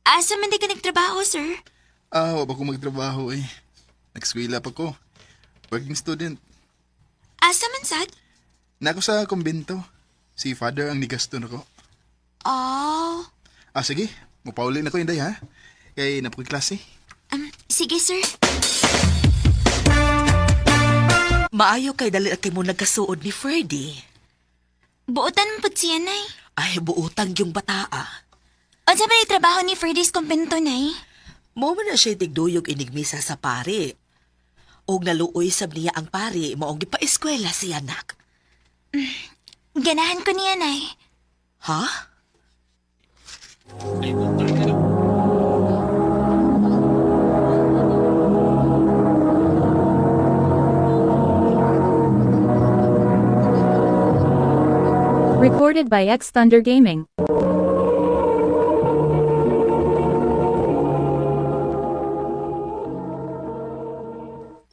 Speaker 5: Asa man di ka nagtrabaho, sir?
Speaker 14: Wa ba ko magtrabaho eh. Nagskwela pa ko. Working student.
Speaker 5: Asa man sad?
Speaker 14: Nako sa kumbento. Si father ang nigasto nako.
Speaker 5: Oh.
Speaker 14: Sige. Mupauli na ko, Inday, ha? Kay napagklase.
Speaker 5: Sige, sir.
Speaker 13: Maayo kay dali kay mo nagkasuod ni Ferdy.
Speaker 5: Buotan mo pud siya, nay.
Speaker 13: Ay, buutang yung bataa.
Speaker 5: Unsa ba yung trabaho ni Ferdy's kumpento, nay?
Speaker 13: Mo man na siya tigduyog inigmisa sa pari. Og naluoy sab niya ang pari, maong gipa-eskwela si anak.
Speaker 5: Ganahan ko niya, nay.
Speaker 13: Ha?
Speaker 3: Recorded by X Thunder Gaming.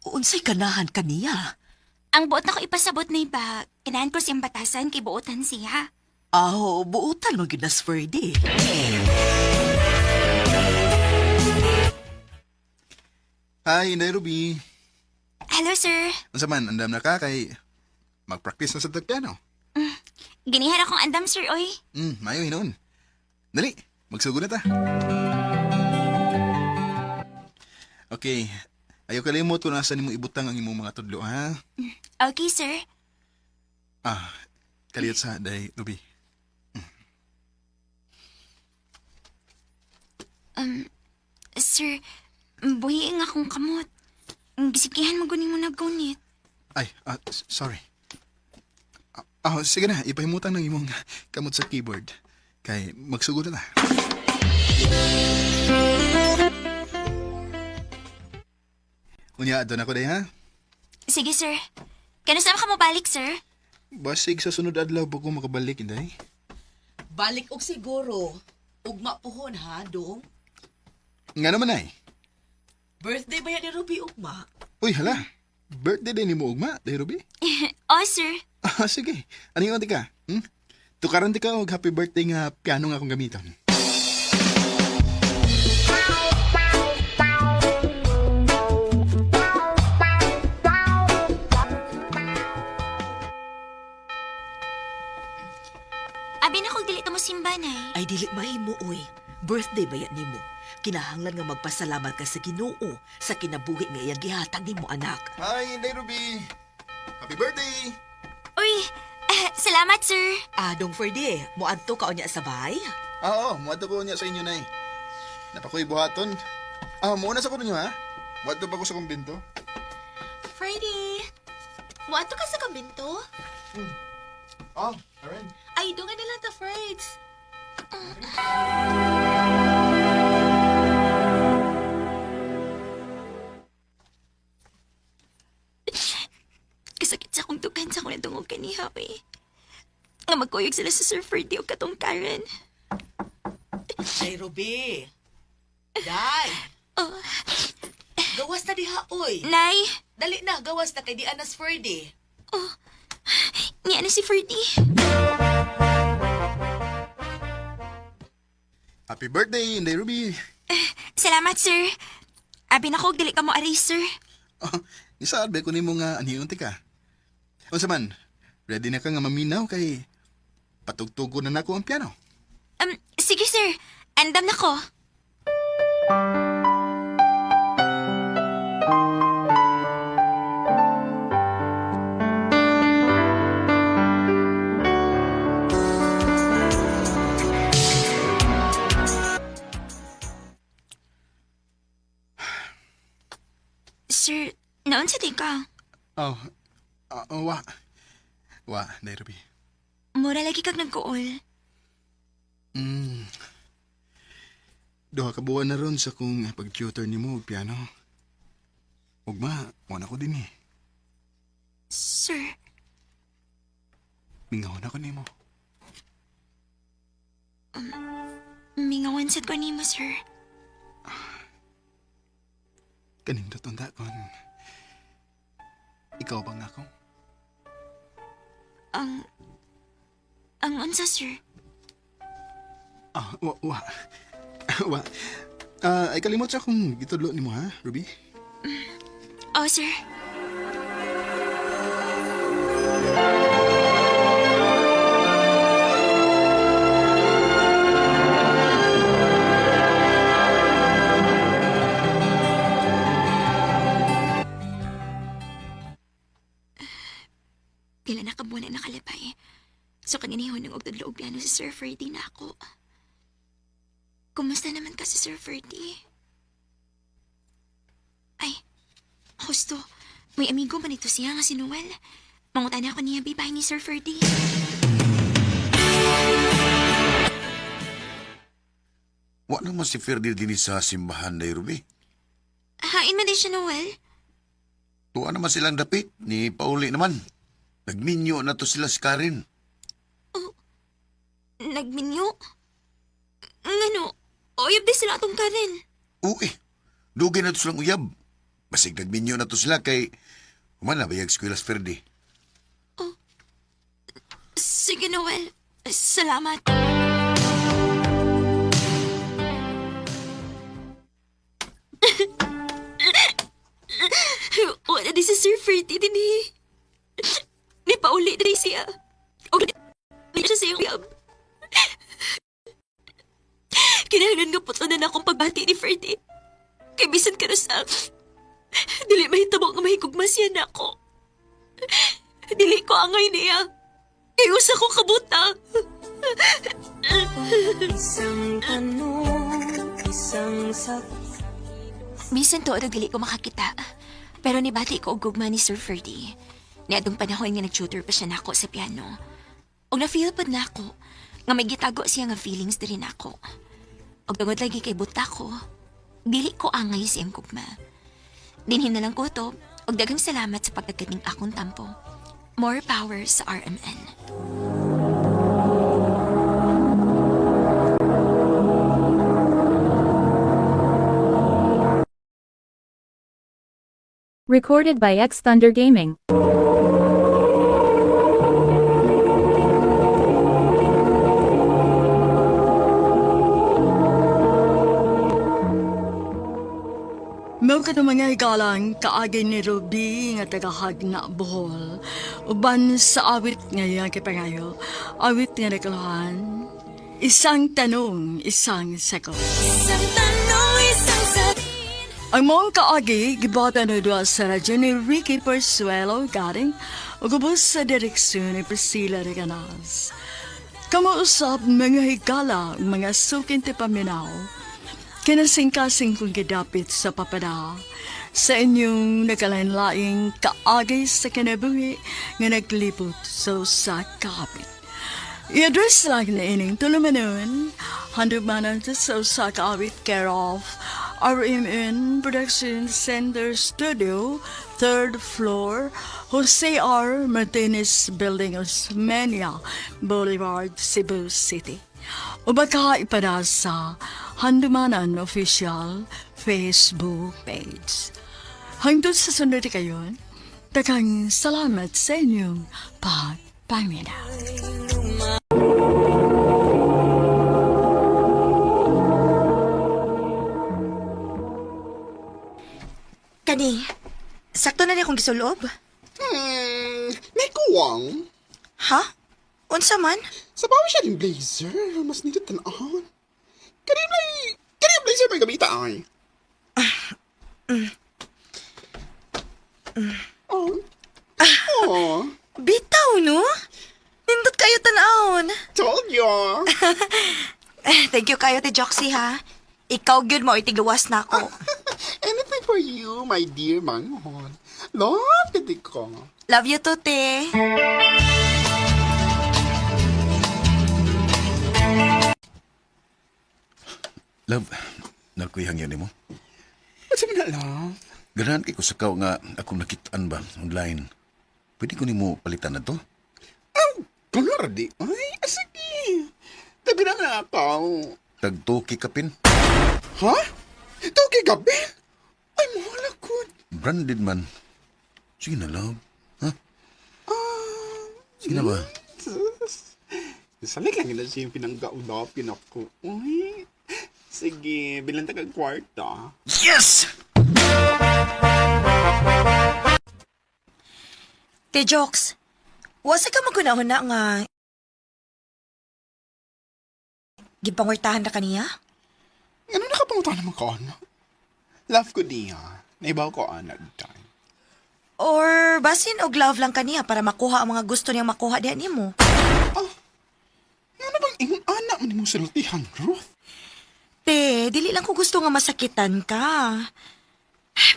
Speaker 13: Unsay ganahan kaniya?
Speaker 5: Ang buot na ko ipasabot na iba, ganahan ko siyang batasan kay buotan siya.
Speaker 13: Buutan mo ginas Ferdy.
Speaker 14: Hi, Inday Ruby.
Speaker 5: Hello, sir.
Speaker 14: Unsa man, andam na ka kay mag-practice na sa piano.
Speaker 5: Ganihan akong andam, sir, oy.
Speaker 14: Mayo hinon. Dali, magsugod na ta. Okay, ayaw kalimot kung nasa nimo ibutang ang imong mga tudlo, ha?
Speaker 5: Okay, sir.
Speaker 14: Kaliyot sa day, Ruby.
Speaker 5: Sir, buhi nga akong kamot. Gisikihan mo gunin mo naggunit.
Speaker 14: Ay, sorry. Sige na, ipahimutan ng imong kamot sa keyboard. Kay magsugod na ta. Unya, doon ako day, ha?
Speaker 5: Sige, sir. Kano saan ka mo balik, sir?
Speaker 14: Basig sa sunod adlaw pa ko makabalik, Inday.
Speaker 13: Balik og siguro. Ugma pohon ha, dong.
Speaker 14: Nga naman ay.
Speaker 13: Birthday ba yan ni Ruby ugma?
Speaker 14: Uy, hala. Birthday din ni mo, ugma, day Ruby.
Speaker 5: Oh, sir.
Speaker 14: Sige. Ano yung ka? Tukaran di ka og happy birthday nga piano nga akong gamiton.
Speaker 5: Abi na kong dili mo simba, nay.
Speaker 13: Ay dili mahimo oy. Birthday ba yan nimo? Kinahanglan nga magpasalamat ka sa Ginoo sa kinabuhi nga iyang gihatag nimo anak.
Speaker 14: Hi, Inday Ruby. Happy birthday!
Speaker 5: Uy, salamat, sir.
Speaker 13: Dong Ferdy, muadto ka unya sa bahay?
Speaker 14: Oo, muadto ko niya sa inyo, Nay. Napakoy buhaton. Muna sa ko ninyo, ha? Muadto pa ko sa kumbento.
Speaker 5: Ferdy, muadto ka sa kumbento?
Speaker 14: Aaron.
Speaker 5: Ay, dungan na lang ta, Ferds. Kasakit sa akong dugan sa akong nadungog kaniha, eh. Nga magkuyog sila sa Sir Ferdy o katong Karen.
Speaker 13: Ay Ruby. Day. Gawas na diha oy.
Speaker 5: Nay!
Speaker 13: Dali na, gawas na kay di anas Ferdy.
Speaker 5: Niya na si Ferdy.
Speaker 14: Happy birthday, Inday Ruby.
Speaker 5: Salamat, sir. Abi na ko, dili ka mo aray, sir.
Speaker 14: Isaad ko nimo nga anhiyon ti ka. Unsa man, ready na ka nga maminaw kay patugtugo na nako ang piano.
Speaker 5: Sige, sir. Andam na ko. Sir, naunsa di ka?
Speaker 14: Wa, Inday Ruby.
Speaker 5: Mura lagi kag nagkuol.
Speaker 14: Duha ka buwan na ron sa kung pag-tutor ni mo og piano. Ugma, muna ko din eh.
Speaker 5: Sir,
Speaker 14: Mingahon ako nimo.
Speaker 5: mingawan sad ko nimo, sir.
Speaker 14: Kanindot unta kon. Ikaw ba nga ako?
Speaker 5: Ang unsa, sir?
Speaker 14: Wa. Ay kalimot siya kung gitudlo ni mo ha, Ruby?
Speaker 5: Oh, sir. Pila na kabuan na nakalipay. So kaninihon ng ogtudlo og piano si Sir Ferdy na ako. Kumusta naman ka si Sir Ferdy? Ay, husto. May amigo man ito siya nga si Noel. Mangutan ako niya bibay ni Sir Ferdy.
Speaker 15: Wa naman si Ferdy din sa simbahan day, Ruby.
Speaker 5: Hain man din siya, Noel.
Speaker 15: Tuwa naman silang dapit, ni Pauli naman. Nagminyo na to sila si Karen.
Speaker 5: Nagminyo? Ngano? Oyab din sila atong Karen.
Speaker 15: Uy, dugay na to silang uyab. Basig nagminyo na to sila kay humana bayag skwilas Ferdy.
Speaker 5: Sige, Noel. Salamat. Wala di si Sir Ferdy din eh. Ni Pauli din siya. O di siya siya uyab. Kinahanglan nga puto na akong pagbati ni Ferdy. Kay bisan ka na sa... Dili mahitabo nga mahigugma siya na ako. Dili ko angay niya. Iusa ko kabuta.
Speaker 12: Isang tanong, isang
Speaker 5: Bisan to, dili ko makakita. Pero nibati ko og gugma ni Sir Ferdy. Niadong panahon nga nag-tutor pa siya nako sa piano. Og na-feel pod na ako nga may gitago siya nga feelings diri nako. Og tungod lagi kay buta ko, dili ko angay siyang gugma. Dinhin na lang ko to, og daghang salamat sa pagkagaling akong tampo. More power sa RMN.
Speaker 3: Recorded by X Thunder Gaming.
Speaker 2: Mao ka mga hikalang kaagay ni Ruby nga tagahag na Bohol. Uban sa awit nga kipangayo, awit nga nakaluhan. Isang tanong, isang sagot.
Speaker 12: Isang tanong, isang sagot.
Speaker 2: Ang mong kaagi, gibata na doon sa radyo ni Ricky Persuelo galing o gubos sa direksyon ni Priscilla Reganas. Kamuusap mga higala, mga sukin ti paminaw, kinasing-kasing kong gidapit sa papada sa inyong nagkalain-laing kaagay sa kinabuhi nga naglipot sa kapit. I-address lang na ining tulumanon, handumanan sa kaawit care of RMN Production Center Studio, 3rd floor, Jose R. Martinez Building, Osmeña Boulevard, Cebu City. O baka ipada sa Handumanan Official Facebook page. Hangtod sa sunod kayo, takang salamat sa inyong pagpaminaw.
Speaker 7: Kani, sakto na niya kung gisulob.
Speaker 14: May kuwang.
Speaker 7: Ha? Unsa man?
Speaker 14: Sa bawi siya ng blazer, mas nito tanahon. Kani blazer may gamita ay.
Speaker 7: Bitaw, no? Nindot kayo tanahon.
Speaker 14: Told you.
Speaker 7: Thank you kayo, ti Joxy, ha? Ikaw gyud mo itigawas na ako.
Speaker 14: Anything for you, my dear manghon. Love ka di ko.
Speaker 7: Love you too, te.
Speaker 15: Love, nakuyang yan mo.
Speaker 14: What's up na, love?
Speaker 15: Ganahan kay ko sa kao nga akong nakitaan ba online. Pwede ko nimo palitan na to?
Speaker 14: Kunwari di. Ay, sige. Tabi na nga ako.
Speaker 15: Tagtuki kapin.
Speaker 14: Ha? Tuki gabi? Ay, mahal
Speaker 15: Good. Branded man. Sige na, love. Ha? Sige na ba?
Speaker 16: Salik lang nila siya yung pinanggaudapin ako. Uy, sige, bilang tagang kwarta.
Speaker 15: Yes!
Speaker 7: Te Jokes, wasa ka magunahon na nga gipangwartahan na kaniya?
Speaker 16: Ano nakapangutan naman ka, ano? Love ko niya. Naibaw ko, anak time.
Speaker 7: Or basin og love lang kaniya para makuha ang mga gusto niyang makuha diyan nimo?
Speaker 16: Ano bang ingon anak mo ni mong sultihan, Ruth?
Speaker 7: Te, dili lang ko gusto nga masakitan ka.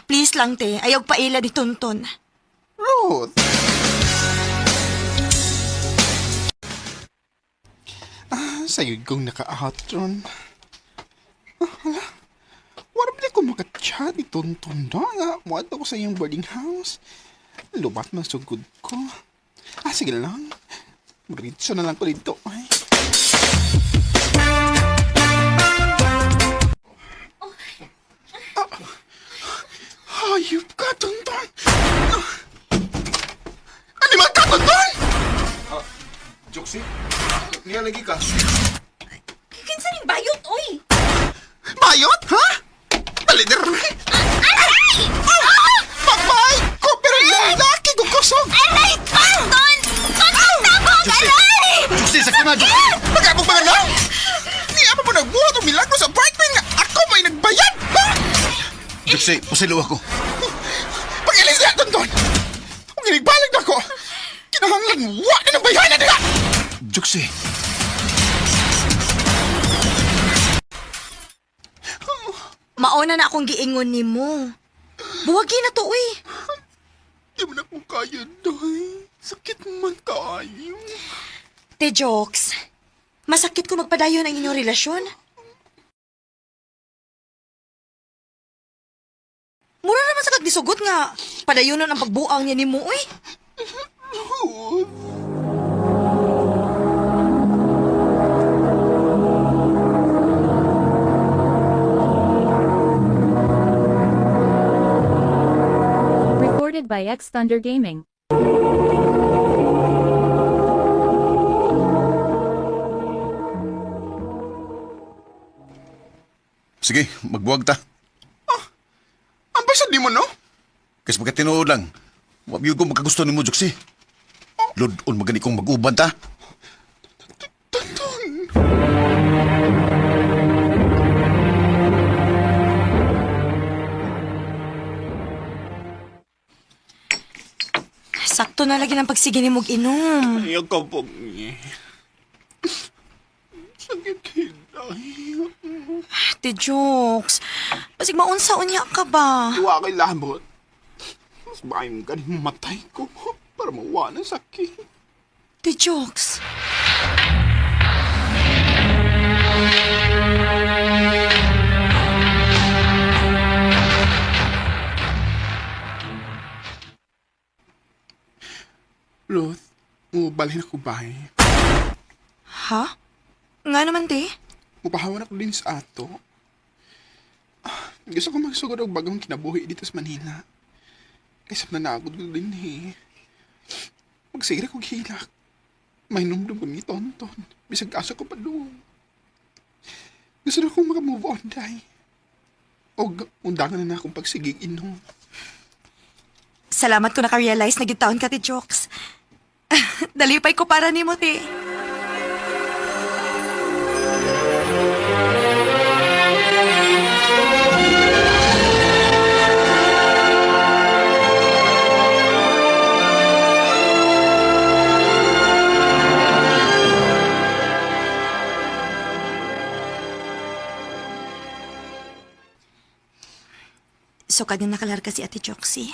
Speaker 7: Please lang, te. Ayaw paila ni Tonton.
Speaker 16: Ruth! Sayod kong naka-outron. Hala, wala ba ko makachat ni Tonton na nga. Muad ako sa iyong boarding house. Lubat man sugod ko. Sige lang. Maritso na lang ko dito. Ay. Hayop ka, Tonton! Ano man ka, Tonton?
Speaker 15: Joksi, niya lagi ka.
Speaker 5: Kinsa ning bayot, oy!
Speaker 16: Bayot, ha? Palider! Aray! Pagmay ko, pero lalaki ko kusog!
Speaker 5: Aray! Tonton! Tonton, tabog! Aray!
Speaker 16: Joksi, sakto na, Joksi! Magkabog mga lang! Ni apa po nagbuhat o milagro sa apartment nga ako may nagbayad! Ha?
Speaker 15: Joksi, pasilo ako.
Speaker 16: Pag-ilis na, Tonton! Kung inigbalik na ko, kinahanglan wak na ng bayaran nila!
Speaker 15: Joksi,
Speaker 7: Mauna na akong giingon nimo. Buwagi na to, uy.
Speaker 16: Di mo na ko kaya, Day. Sakit man kaayo.
Speaker 7: Te Jokes, masakit ko magpadayon ang inyong relasyon. Mura naman sa kagdisugot nga. Padayonon ang pagbuang niya nimo, uy.
Speaker 3: Recorded by X Thunder Gaming.
Speaker 15: sige, magbuwag ta.
Speaker 16: Ang basa di mo, no?
Speaker 15: Kasi magkatinuod lang. Wabiyod ko magkagusto ni mo, Joksi. Lodon magani kong mag-uban ta.
Speaker 7: Sakto na lagi ng pagsige ni mog inom.
Speaker 16: Ayaw ka po niya. Sakit hinay.
Speaker 7: Te Jokes, pasig maunsa-unya ka ba?
Speaker 16: Tuwa kay labot. Mas bahay mo galing matay ko para mawa ng sakit.
Speaker 7: Te Jokes.
Speaker 16: Ruth, mubalhin ako bahay.
Speaker 7: Ha? Nga naman, te?
Speaker 16: Mupahawan ako din sa ato. Gusto ko magsugod og bagong kinabuhi dito sa Manila. Kaysa nanagod ko din eh. Magsira ko hilak. May numdum ko ni Tonton. Bisag asa ko pa doon. Gusto na akong makamove on, day. O undangan na akong pagsigig inom.
Speaker 7: Salamat ko naka-realize na gitaon ka, te Jokes. Dalipay ko para ni mo, te. So, kanyang nakalarga si Ate Joxie.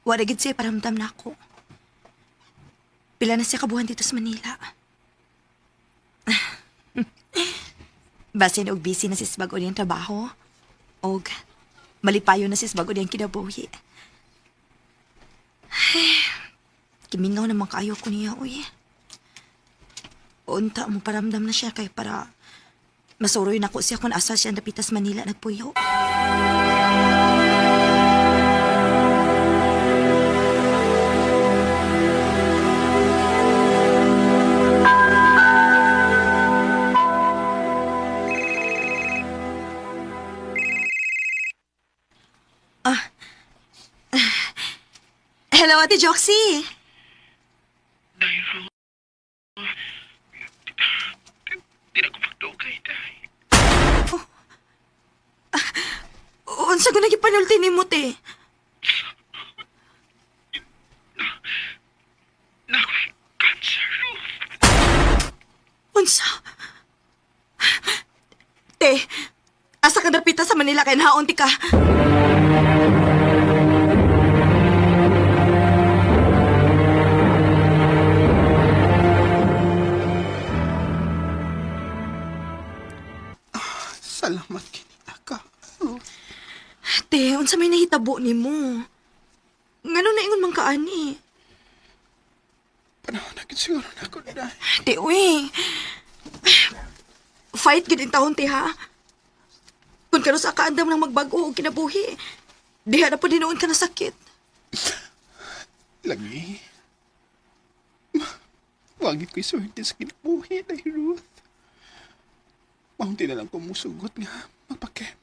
Speaker 7: Wala gid siya paramdam na ako. Pila na siya kabuhan dito sa Manila. Basin og busy na si bago niyang trabaho. Og malipayo na si bago niyang kinabuhi. Kimingaw naman kaayo ko niya, uy. Unta mo paramdam na siya kay para masuroy na ko siya kung asa siya napitas Manila nagpuyo. Ate Joxy.
Speaker 9: Di na ko magdugay, day.
Speaker 7: Unsa ko nagipanulti ni mo, te?
Speaker 9: Cancer.
Speaker 7: Unsa? Te, asa ka napita sa Manila kay nahaon ti ka?
Speaker 16: Salamat kinita ka.
Speaker 7: Te, unsa may nahitabo ni mo? Ngano na ingon man ka ani?
Speaker 16: Panahon na siguro na ako, day.
Speaker 7: Te, uy. Fight gid in taon, te, ha? Kung kano sa kaandam ng magbago o kinabuhi, diha na po dinoon ka na sakit.
Speaker 16: Lagi. Wagit ko'y swerte sa kinabuhi, day Ruth. Maunti na lang kumusugot nga, magpakemo.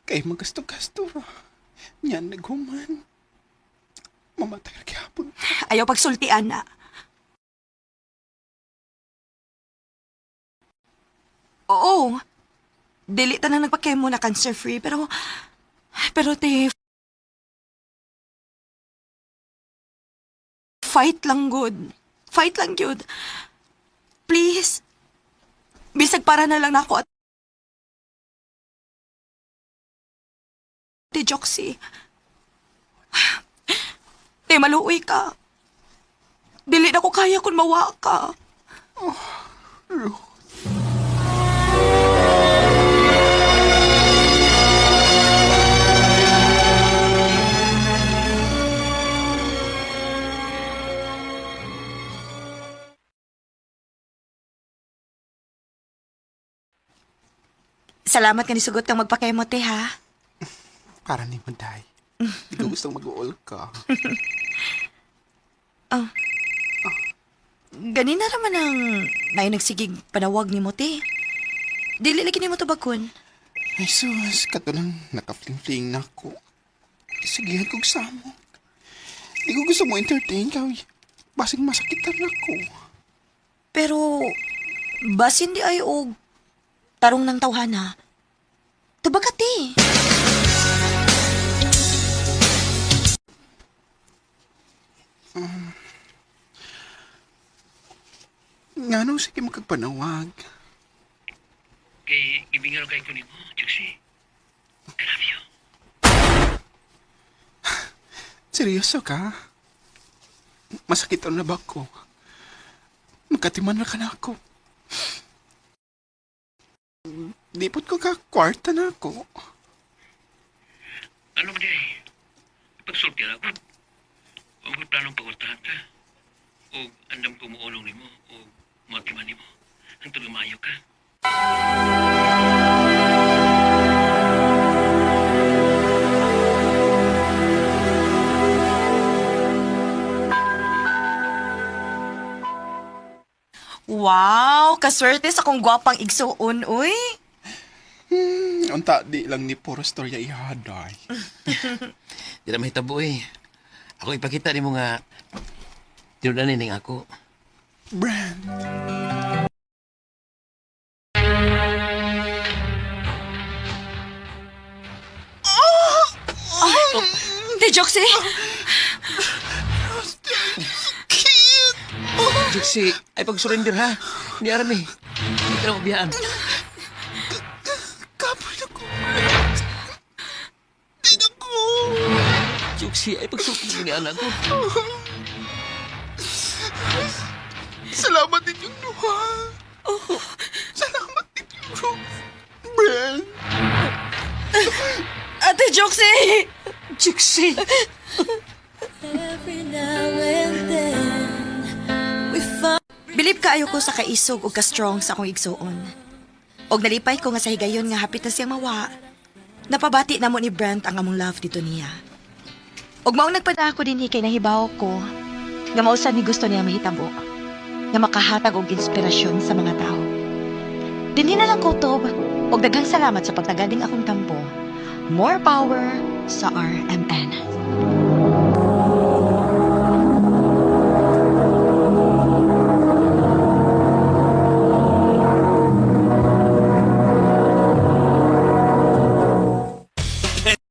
Speaker 16: Kay magasto-gasto ra. Nyan naghuman. Mamatay ra gyapon.
Speaker 7: Ayaw pagsultian na. Oo. Dili ta na nagpakemo na cancer-free, pero te, fight lang good. Fight lang good. Please. Bisag para na lang nako at Ate Joxy. Te, maluoy ka. Dili na ko kaya kung mawa ka. Salamat ka ni sugot kang magpakemo, te, ha?
Speaker 16: Para ni mo, day. Di ko gustong mag-uol ka.
Speaker 7: Ganina naman ang nayo nagsigig panawag ni mo, te. Dili lagi ni mo tubakon.
Speaker 16: Ay, sus, kato nang nakafling-fling na ako. Isigihan kong samok. Di ko gusto mo entertain ka. Basing masakitan ako.
Speaker 7: Pero, basin di ay og tarong ng tawhana. Tubagat, te.
Speaker 16: Nga no, sige magkagpanawag.
Speaker 9: Kay ibingan kay ko nimo, Joxy. I love you.
Speaker 16: Seryoso ka? Masakit na ba ko? Magkatiman na ka na ako. Dipot ko ka, kwarta na ako.
Speaker 9: Ano ba di? Pagsulti na ako. Huwag may planong pagwartahan ka. O andam ko muulong nimo. O matiman nimo. Hantong lumayo ka.
Speaker 7: Wow, kaswerte sa kong gwapang igsuon, uy.
Speaker 16: Unta, di lang ni puro storya ihaday.
Speaker 17: Di na mahitabo eh. Ako ipakita ni mo nga tinudanin ning ako.
Speaker 16: Brand.
Speaker 7: Te Joxy!
Speaker 17: Joxy, ay pag-surrender ha. Hindi aram eh. Hindi ka na mabiyaan.
Speaker 16: Kapal ako. Di na ko.
Speaker 17: Joxy, ay pag-surrender ni anak ko.
Speaker 16: Salamat ninyong duha. Salamat ninyong Ruth. Brand.
Speaker 7: Ate Joxy!
Speaker 17: Joxy!
Speaker 12: Every now and then we fall.
Speaker 7: Bilib ka ayo ko sa kaisog o ka-strong sa akong igsuon. Og nalipay ko nga sa higayon nga hapit na siyang mawa. Napabati na mo ni Brent ang among love dito niya. Og maong nagpada ako din kay nahibaw ko nga mausan ni gusto niya mahitabo nga makahatag og inspirasyon sa mga tao. Dinhi na lang kutob og daghang salamat sa pagtagading akong tampo. More power sa RMN.